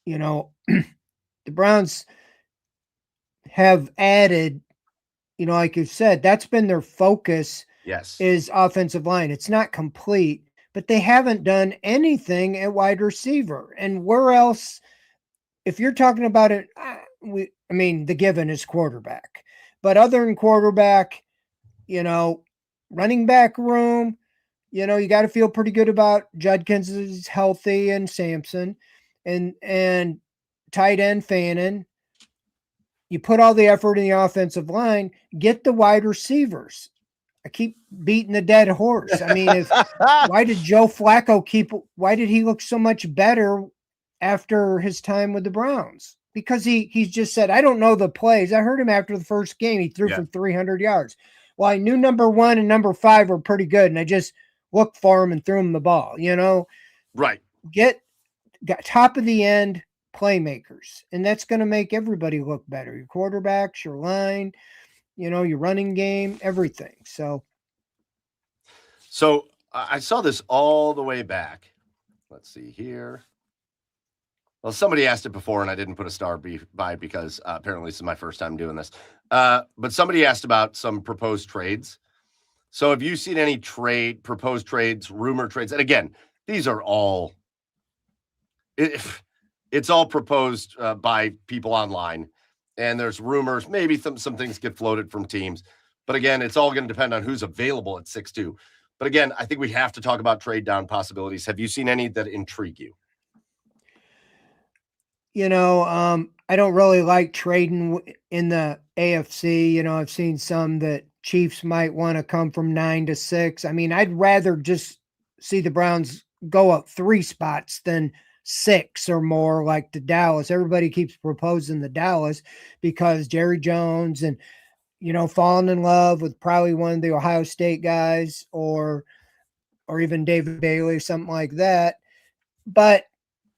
the Browns have added, like you said, that's been their focus. Yes. Is offensive line. It's not complete, but they haven't done anything at wide receiver. And where else, if you're talking about it, the given is quarterback. But other than quarterback, running back room, you got to feel pretty good about Judkins is healthy and Sampson and tight end Fannin. You put all the effort in the offensive line, get the wide receivers. I keep beating the dead horse. I mean, why did Joe Flacco why did he look so much better after his time with the Browns? Because he just said, I don't know the plays. I heard him after the first game. He threw for 300 yards. Well, I knew number 1 and number 5 were pretty good, and I just looked for him and threw him the ball, Right. Got top of the end playmakers, and that's going to make everybody look better. Your quarterbacks, your line, your running game, everything. So I saw this all the way back Let's see here. Well, somebody asked it before, and I didn't put a star by because apparently this is my first time doing this. But somebody asked about some proposed trades. So have you seen any proposed trades, rumor trades? And again, these are all, it's all proposed by people online. And there's rumors, maybe some things get floated from teams. But again, it's all going to depend on who's available at 6'2". But again, I think we have to talk about trade down possibilities. Have you seen any that intrigue you? I don't really like trading in the AFC. I've seen some that Chiefs might want to come from 9 to 6. I mean, I'd rather just see the Browns go up 3 spots than 6 or more like the Dallas. Everybody keeps proposing the Dallas because Jerry Jones and, falling in love with probably one of the Ohio State guys or even David Bailey, something like that. But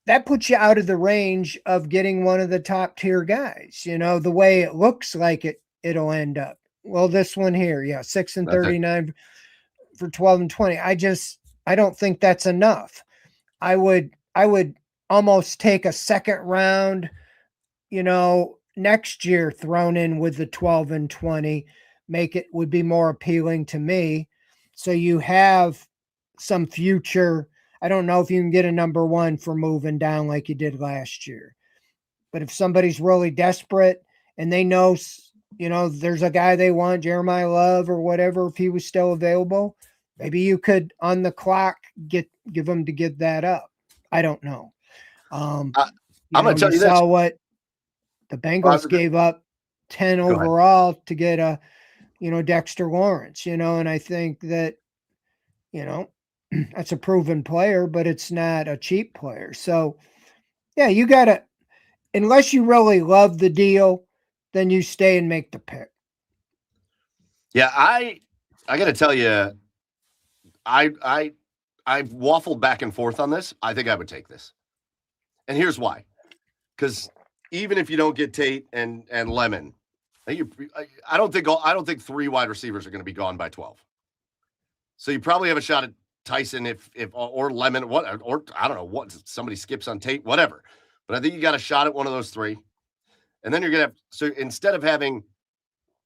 that puts you out of the range of getting one of the top tier guys, the way it looks like it'll end up. Well, this one here, 6 and 39 for 12 and 20. I don't think that's enough. I would almost take a second round, next year thrown in with the 12 and 20, would be more appealing to me. So you have some future. I don't know if you can get a number 1 for moving down like you did last year. But if somebody's really desperate and they know, there's a guy they want, Jeremiah Love or whatever, if he was still available, maybe you could on the clock give them to give that up. I don't know. I'm going to tell you saw this. what the Bengals gave up 10 overall to get a, Dexter Lawrence, and I think that, that's a proven player, but it's not a cheap player. So, yeah, you got to, unless you really love the deal, then you stay and make the pick. Yeah, I got to tell you, I've waffled back and forth on this. I think I would take this. And here's why. Because even if you don't get Tate and Lemon, I don't think 3 wide receivers are going to be gone by 12. So you probably have a shot at Tyson if or Lemon, or I don't know what, somebody skips on Tate, whatever. But I think you got a shot at one of those 3. And then you're going to have, so instead of having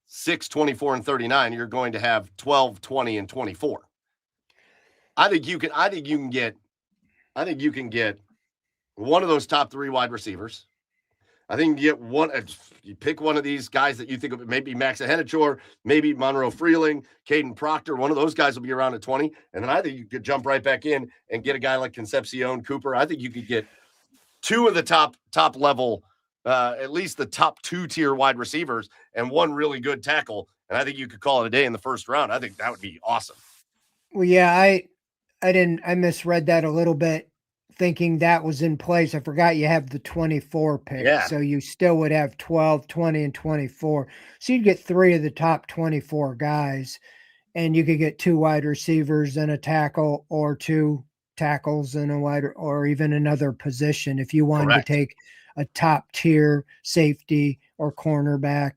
6, 24, and 39, you're going to have 12, 20, and 24. I think you can get one of those top 3 wide receivers. I think you get one. You pick one of these guys that you think of, maybe Max Ahenachor, maybe Monroe Freeling, Caden Proctor. One of those guys will be around at 20. And then I think you could jump right back in and get a guy like Concepcion Cooper. I think you could get 2 of the top level, at least the top 2 tier wide receivers and 1 really good tackle. And I think you could call it a day in the first round. I think that would be awesome. Well, yeah, I misread that a little bit, thinking that was in place. I forgot you have the 24 pick. Yeah. So you still would have 12, 20, and 24. So you'd get 3 of the top 24 guys, and you could get 2 wide receivers and a tackle, or 2 tackles and a wide, or even another position if you wanted Correct. to take a top tier safety or cornerback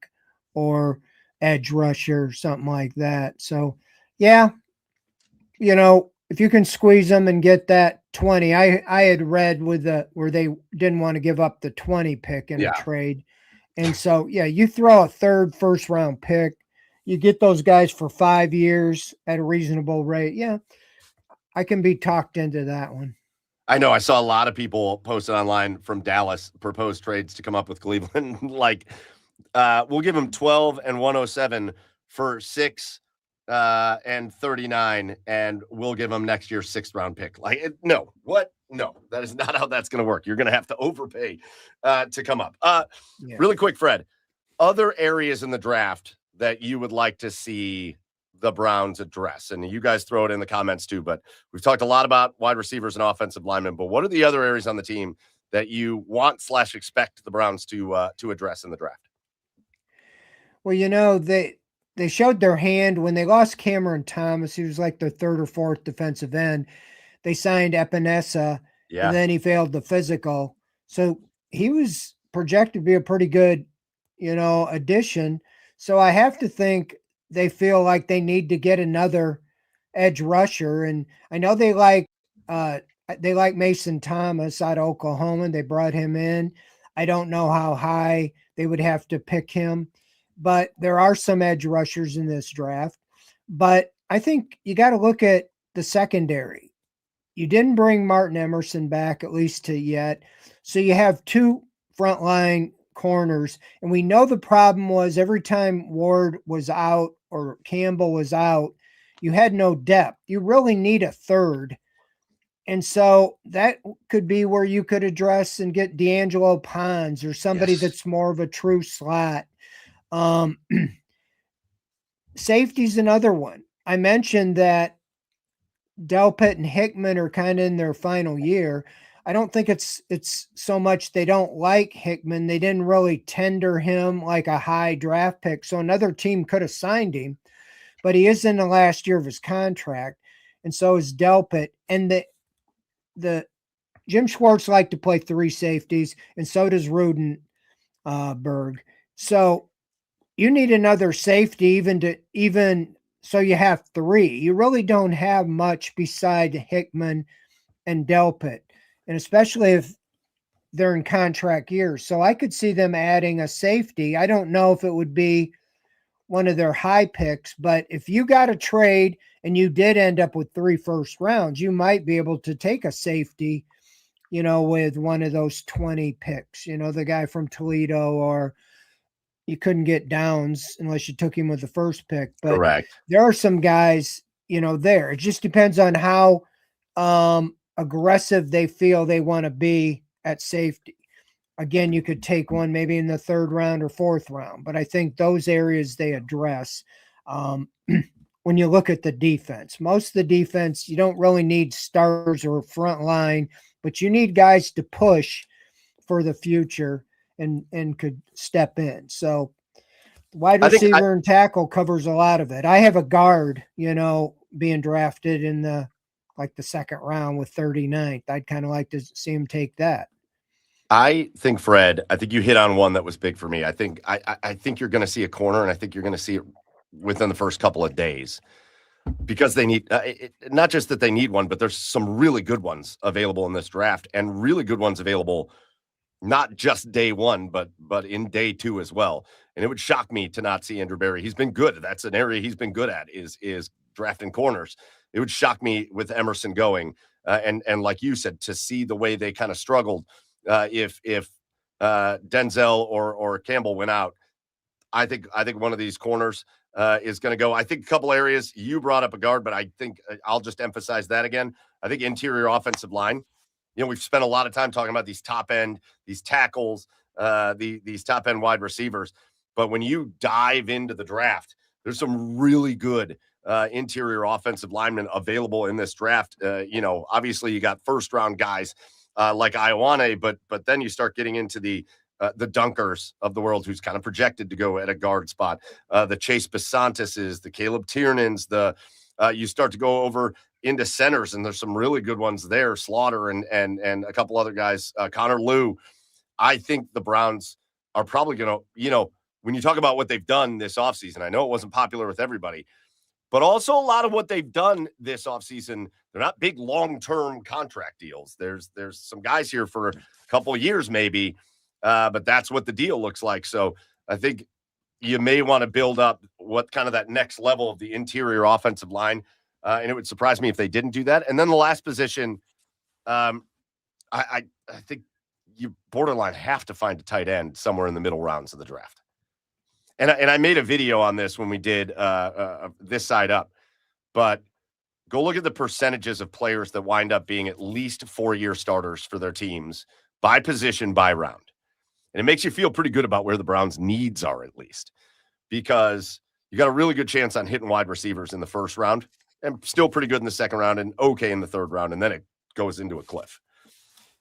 or edge rusher, something like that. So, yeah, if you can squeeze them and get that 20, I had read where they didn't want to give up the 20 pick in a trade. And so, yeah, you throw a 3rd first round pick, you get those guys for 5 years at a reasonable rate. Yeah, I can be talked into that one. I know. I saw a lot of people posted online from Dallas proposed trades to come up with Cleveland. Like, we'll give them 12 and 107 for 6 and 39, and we'll give them next year's 6th round pick. Like, no, what? No, that is not how that's going to work. You're going to have to overpay to come up. Really quick, Fred, other areas in the draft that you would like to see the Browns address, and you guys throw it in the comments too, but we've talked a lot about wide receivers and offensive linemen, but what are the other areas on the team that you want / expect the Browns to address in the draft? Well, they showed their hand when they lost Cameron Thomas. He was like their 3rd or 4th defensive end. They signed Epinesa, and then he failed the physical. So he was projected to be a pretty good, addition. So I have to think they feel like they need to get another edge rusher. And I know they like They like Mason Thomas out of Oklahoma. They brought him in. I don't know how high they would have to pick him, but there are some edge rushers in this draft. But I think you got to look at the secondary. You didn't bring Martin Emerson back, at least to yet. So you have two frontline corners. And we know the problem was every time Ward was out or Campbell was out, you had no depth. You really need a third. And so that could be where you could address and get D'Angelo Pons or somebody that's more of a true slot. Safety's another one. I mentioned that Delpit and Hickman are kind of in their final year. I don't think it's so much they don't like Hickman. They didn't really tender him like a high draft pick. So another team could have signed him, but he is in the last year of his contract. And so is Delpit. And the Jim Schwartz liked to play three safeties, and so does Rudenberg. So you need another safety even so you have three. You really don't have much beside Hickman and Delpit, and especially if they're in contract years. So I could see them adding a safety. I don't know if it would be one of their high picks, but if you got a trade and you did end up with 3 first rounds, you might be able to take a safety, with one of those 20 picks, the guy from Toledo, or you couldn't get Downs unless you took him with the first pick. But Correct. There are some guys, there. It just depends on how aggressive they feel they want to be at safety. Again, you could take one maybe in the 3rd round or 4th round, but I think those areas they address. When you look at the defense, most of the defense, you don't really need stars or front line, but you need guys to push for the future and could step in. So wide receiver and tackle covers a lot of it. I have a guard, being drafted in the 2nd round with 39th. I'd kind of like to see him take that. I think, Fred, I think you hit on one that was big for me. I think you're going to see a corner, and I think you're going to see it within the first couple of days, because they need not just that they need one, but there's some really good ones available in this draft, and really good ones available not just day one, but in day 2 as well. And it would shock me to not see Andrew Berea. He's been good. That's an area he's been good at, is drafting corners. It would shock me with Emerson going, and like you said, to see the way they kind of struggled. If Denzel or Campbell went out, I think one of these corners is going to go. I think a couple areas. You brought up a guard, but I think I'll just emphasize that again. I think interior offensive line. We've spent a lot of time talking about these top end, these tackles, these top end wide receivers. But when you dive into the draft, there's some really good interior offensive linemen available in this draft. Obviously you got 1st round guys like Ioane, but then you start getting into the Dunkers of the world, who's kind of projected to go at a guard spot. The Chase Basantises, the Caleb Tiernans, you start to go over into centers, and there's some really good ones there. Slaughter and a couple other guys, Connor Liu. I think the Browns are probably going to, when you talk about what they've done this offseason, I know it wasn't popular with everybody, but also a lot of what they've done this offseason, they're not big long-term contract deals. There's some guys here for a couple of years maybe, but that's what the deal looks like. So I think you may want to build up what kind of that next level of the interior offensive line. And it would surprise me if they didn't do that. And then the last position, I think you borderline have to find a tight end somewhere in the middle rounds of the draft. And I made a video on this when we did this side up, but go look at the percentages of players that wind up being at least 4-year starters for their teams by position, by round. And it makes you feel pretty good about where the Browns' needs are, at least, because you got a really good chance on hitting wide receivers in the 1st round, and still pretty good in the 2nd round, and okay in the 3rd round, and then it goes into a cliff.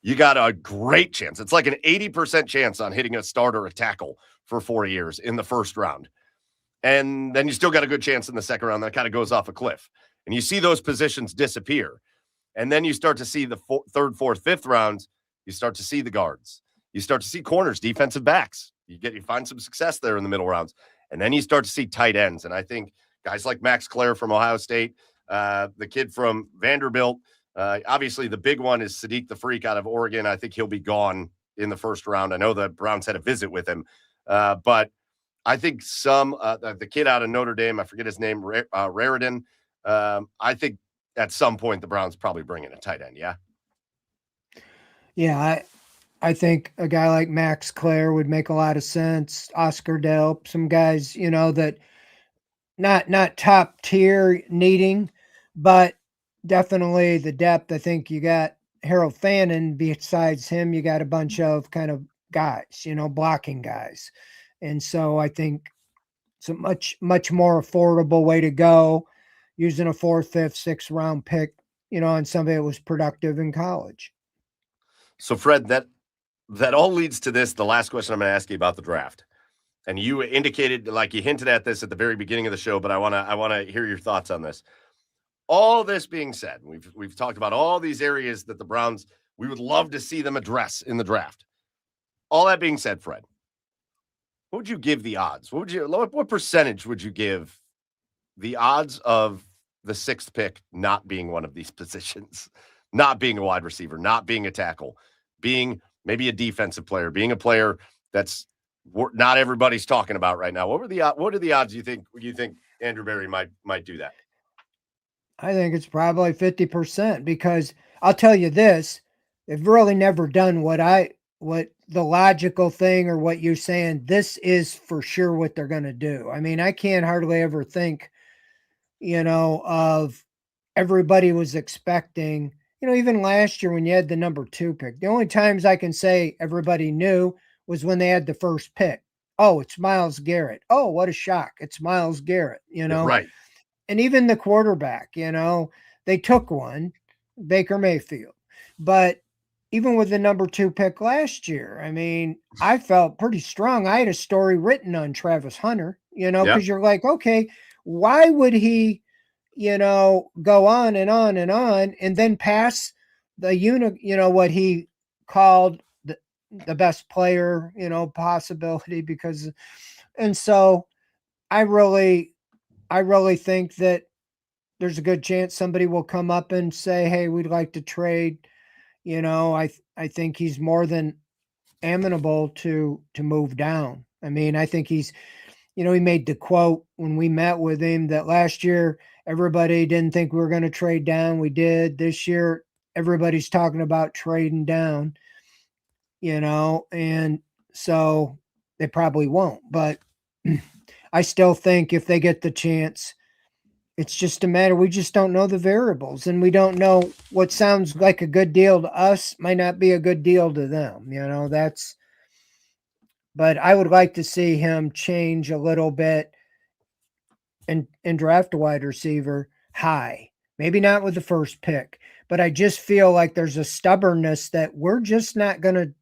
You got a great chance. It's like an 80% chance on hitting a starter, a tackle for 4 years in the 1st round. And then you still got a good chance in the 2nd round. That kind of goes off a cliff. And you see those positions disappear. And then you start to see the 3rd, 4th, 5th rounds. You start to see the guards. You start to see corners, defensive backs. You find some success there in the middle rounds. And then you start to see tight ends. And I think guys like Max Clare from Ohio State, the kid from Vanderbilt, Obviously, the big one is Sadiq the Freak out of Oregon. I think he'll be gone in the first round. I know the Browns had a visit with him, but I think the kid out of Notre Dame, I forget his name, Raridan. I think at some point the Browns probably bring in a tight end. Yeah. Yeah, I think a guy like Max Clare would make a lot of sense. Oscar Delp, some guys, that not top tier needing, but definitely the depth. I think you got Harold Fannin. Besides him, you got a bunch of kind of guys, blocking guys. And so I think it's a much more affordable way to go, using a 4th, 5th, 6th round pick, on somebody that was productive in college. So Fred, that all leads to this. The last question I'm going to ask you about the draft. And you indicated, like you hinted at this at the very beginning of the show, but I want to hear your thoughts on this. All this being said, we've talked about all these areas that the Browns, we would love to see them address in the draft. All that being said, Fred, what would you give the odds? What percentage would you give the odds of the 6th pick not being one of these positions, not being a wide receiver, not being a tackle, being maybe a defensive player, being a player that's not everybody's talking about right now? What are the odds you think Andrew Berry might do that? I think it's probably 50%, because I'll tell you this, they've really never done what the logical thing, or what you're saying. This is for sure what they're going to do. I mean, I can't hardly ever think, of everybody was expecting, even last year when you had the number 2 pick, the only times I can say everybody knew was when they had the first pick. Oh, it's Myles Garrett. Oh, what a shock. It's Myles Garrett, Yeah, right. And even the quarterback, they took one, Baker Mayfield. But even with the number 2 pick last year, I mean, I felt pretty strong. I had a story written on Travis Hunter, because you're like, okay, why would he, go on and on and on, and then pass the what he called the best player, possibility, because, and so I really think that there's a good chance somebody will come up and say, hey, we'd like to trade. I think he's more than amenable to move down. I mean, I think he's, he made the quote when we met with him that last year everybody didn't think we were going to trade down. We did. This year everybody's talking about trading down, and so they probably won't. But I still think if they get the chance, it's just a matter, we just don't know the variables, and we don't know what sounds like a good deal to us might not be a good deal to them. But I would like to see him change a little bit and draft a wide receiver high. Maybe not with the first pick, but I just feel like there's a stubbornness that we're just not going to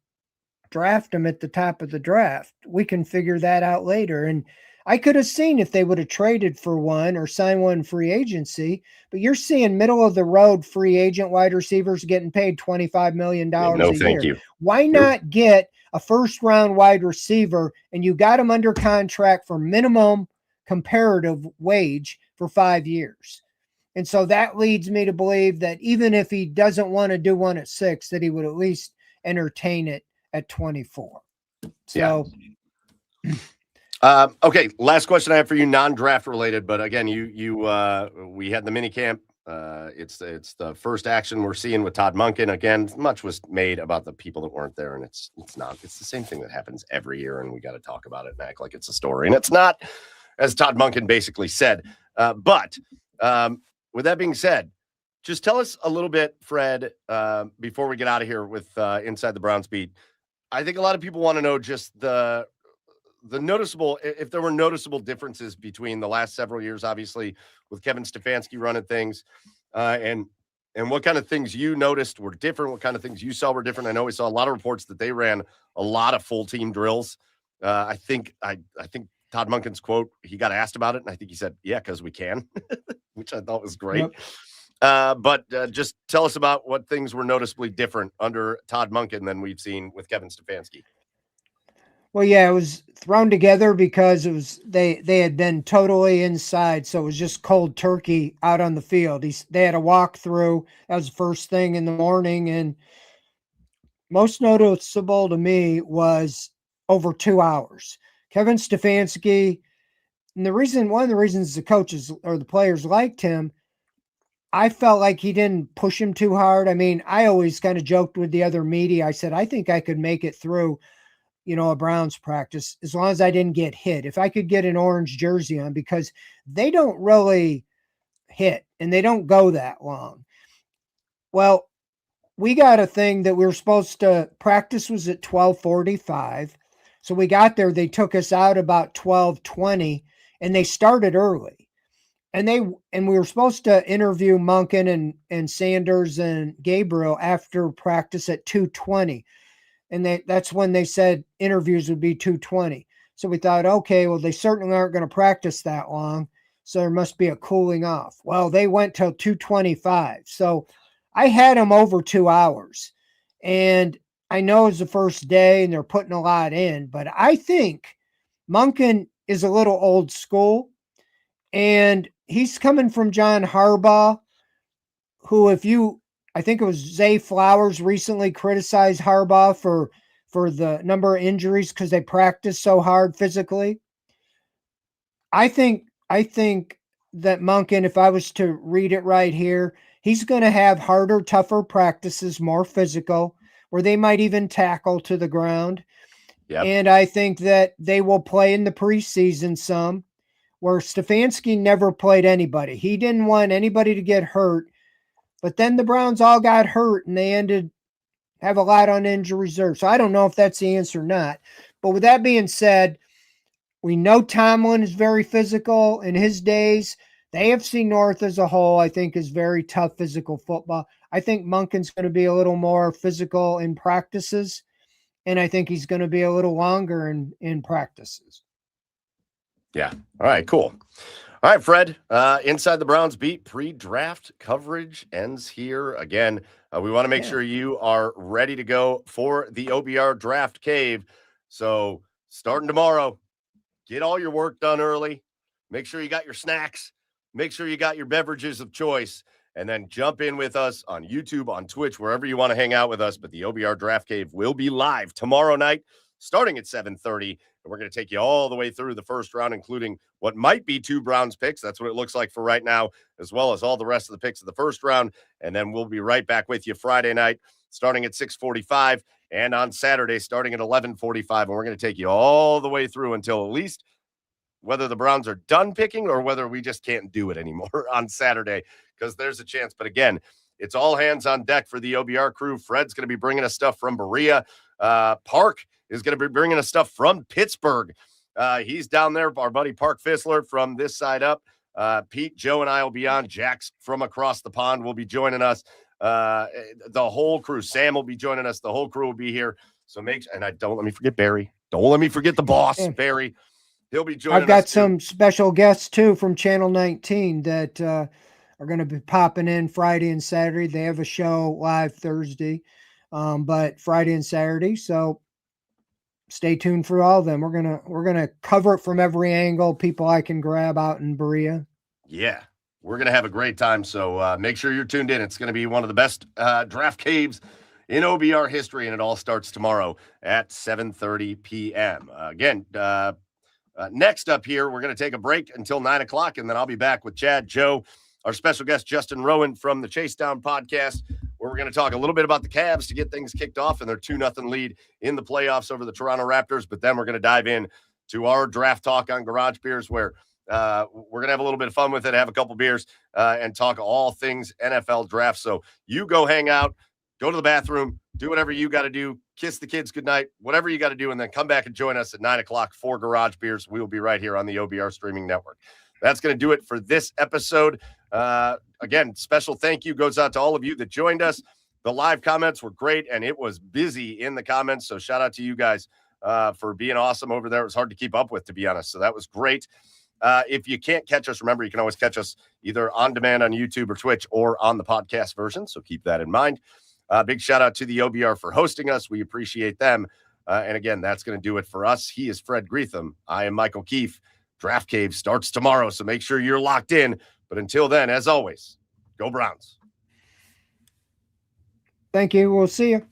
draft him at the top of the draft. We can figure that out later. And I could have seen if they would have traded for one or signed one free agency, but you're seeing middle of the road free agent wide receivers getting paid $25 million a year. Thank you. Why not get a first round wide receiver, and you got him under contract for minimum comparative wage for 5 years? And so that leads me to believe that even if he doesn't want to do one at 6, that he would at least entertain it at 24. So yeah. Okay, last question I have for you, non-draft related, but again, we had the mini camp. It's the first action we're seeing with Todd Monken. Again, much was made about the people that weren't there, and it's not. It's the same thing that happens every year, and we got to talk about it and act like it's a story, and it's not, as Todd Monken basically said. But with that being said, just tell us a little bit, Fred, before we get out of here with Inside the Browns Beat. I think a lot of people want to know just the noticeable, if there were noticeable differences between the last several years, obviously with Kevin Stefanski running things, and what kind of things you noticed were different, what kind of things you saw were different. I know we saw a lot of reports that they ran a lot of full team drills. I think Todd Monken's quote, he got asked about it, and I think he said, yeah, because we can, which I thought was great. Yep. But just tell us about what things were noticeably different under Todd Monken than we've seen with Kevin Stefanski. Well, yeah, it was thrown together because it was they had been totally inside, so it was just cold turkey out on the field. They had a walkthrough. That was the first thing in the morning, and most noticeable to me was over 2 hours. Kevin Stefanski, and one of the reasons the coaches or the players liked him, I felt like he didn't push him too hard. I mean, I always kind of joked with the other media. I said, I think I could make it through, a Browns practice as long as I didn't get hit. If I could get an orange jersey on, because they don't really hit and they don't go that long. Well, we got a thing that we were supposed to practice was at 12:45. So we got there, they took us out about 12:20 and they started early. And we were supposed to interview Monken and Sanders and Gabriel after practice at 2:20. And that's when they said interviews would be 2:20. So we thought, okay, well, they certainly aren't going to practice that long. So there must be a cooling off. Well, they went till 2:25. So I had them over 2 hours. And I know it's the first day and they're putting a lot in, but I think Monken is a little old school. And he's coming from John Harbaugh, who, I think it was Zay Flowers recently criticized Harbaugh for the number of injuries because they practice so hard physically. I think that Monken, if I was to read it right here, he's going to have harder, tougher practices, more physical, where they might even tackle to the ground. Yep. And I think that they will play in the preseason some, where Stefanski never played anybody. He didn't want anybody to get hurt. But then the Browns all got hurt and they have a lot on injury reserve. So I don't know if that's the answer or not. But with that being said, we know Tomlin is very physical in his days. The AFC North as a whole, I think, is very tough physical football. I think Monken's going to be a little more physical in practices, and I think he's going to be a little longer in practices. Yeah. All right, cool. All right, Fred, Inside the Browns beat pre-draft coverage ends here. Again, we want to make sure you are ready to go for the OBR Draft Cave. So starting tomorrow, get all your work done early. Make sure you got your snacks. Make sure you got your beverages of choice. And then jump in with us on YouTube, on Twitch, wherever you want to hang out with us. But the OBR Draft Cave will be live tomorrow night, starting at 7:30. And we're going to take you all the way through the first round, including what might be 2 Browns picks. That's what it looks like for right now, as well as all the rest of the picks of the first round. And then we'll be right back with you Friday night, starting at 6:45, and on Saturday, starting at 11:45. And we're going to take you all the way through until at least whether the Browns are done picking or whether we just can't do it anymore on Saturday, because there's a chance. But again, it's all hands on deck for the OBR crew. Fred's going to be bringing us stuff from Berea. Park is going to be bringing us stuff from Pittsburgh. He's down there, our buddy Park Fissler from this side up. Pete, Joe, and I will be on. Jax from across the pond will be joining us. The whole crew. Sam will be joining us. The whole crew will be here. So don't let me forget Barry. Don't let me forget the boss, Barry. He'll be joining us. I've got some special guests, too, from Channel 19 that are going to be popping in Friday and Saturday. They have a show live Thursday, but Friday and Saturday. So stay tuned for all of them. We're gonna cover it from every angle, people I can grab out in Berea. Yeah, we're going to have a great time. So make sure you're tuned in. It's going to be one of the best draft caves in OBR history, and it all starts tomorrow at 7:30 p.m. Again, next up here, we're going to take a break until 9 o'clock, and then I'll be back with Chad, Joe, our special guest, Justin Rowan from the Chase Down podcast, where we're going to talk a little bit about the Cavs to get things kicked off and their 2-0 lead in the playoffs over the Toronto Raptors. But then we're going to dive in to our draft talk on Garage Beers, where we're going to have a little bit of fun with it, have a couple beers, and talk all things NFL draft. So you go hang out, go to the bathroom, do whatever you got to do, kiss the kids goodnight, whatever you got to do, and then come back and join us at 9 o'clock for Garage Beers. We will be right here on the OBR streaming network. That's going to do it for this episode. Again, special thank you goes out to all of you that joined us. The live comments were great, and it was busy in the comments. So shout out to you guys for being awesome over there. It was hard to keep up with, to be honest. So that was great. If you can't catch us, remember, you can always catch us either on demand on YouTube or Twitch or on the podcast version. So keep that in mind. Big shout out to the OBR for hosting us. We appreciate them. And again, that's going to do it for us. He is Fred Greetham. I am Michael Keefe. Draft Cave starts tomorrow, so make sure you're locked in. But until then, as always, go Browns. Thank you. We'll see you.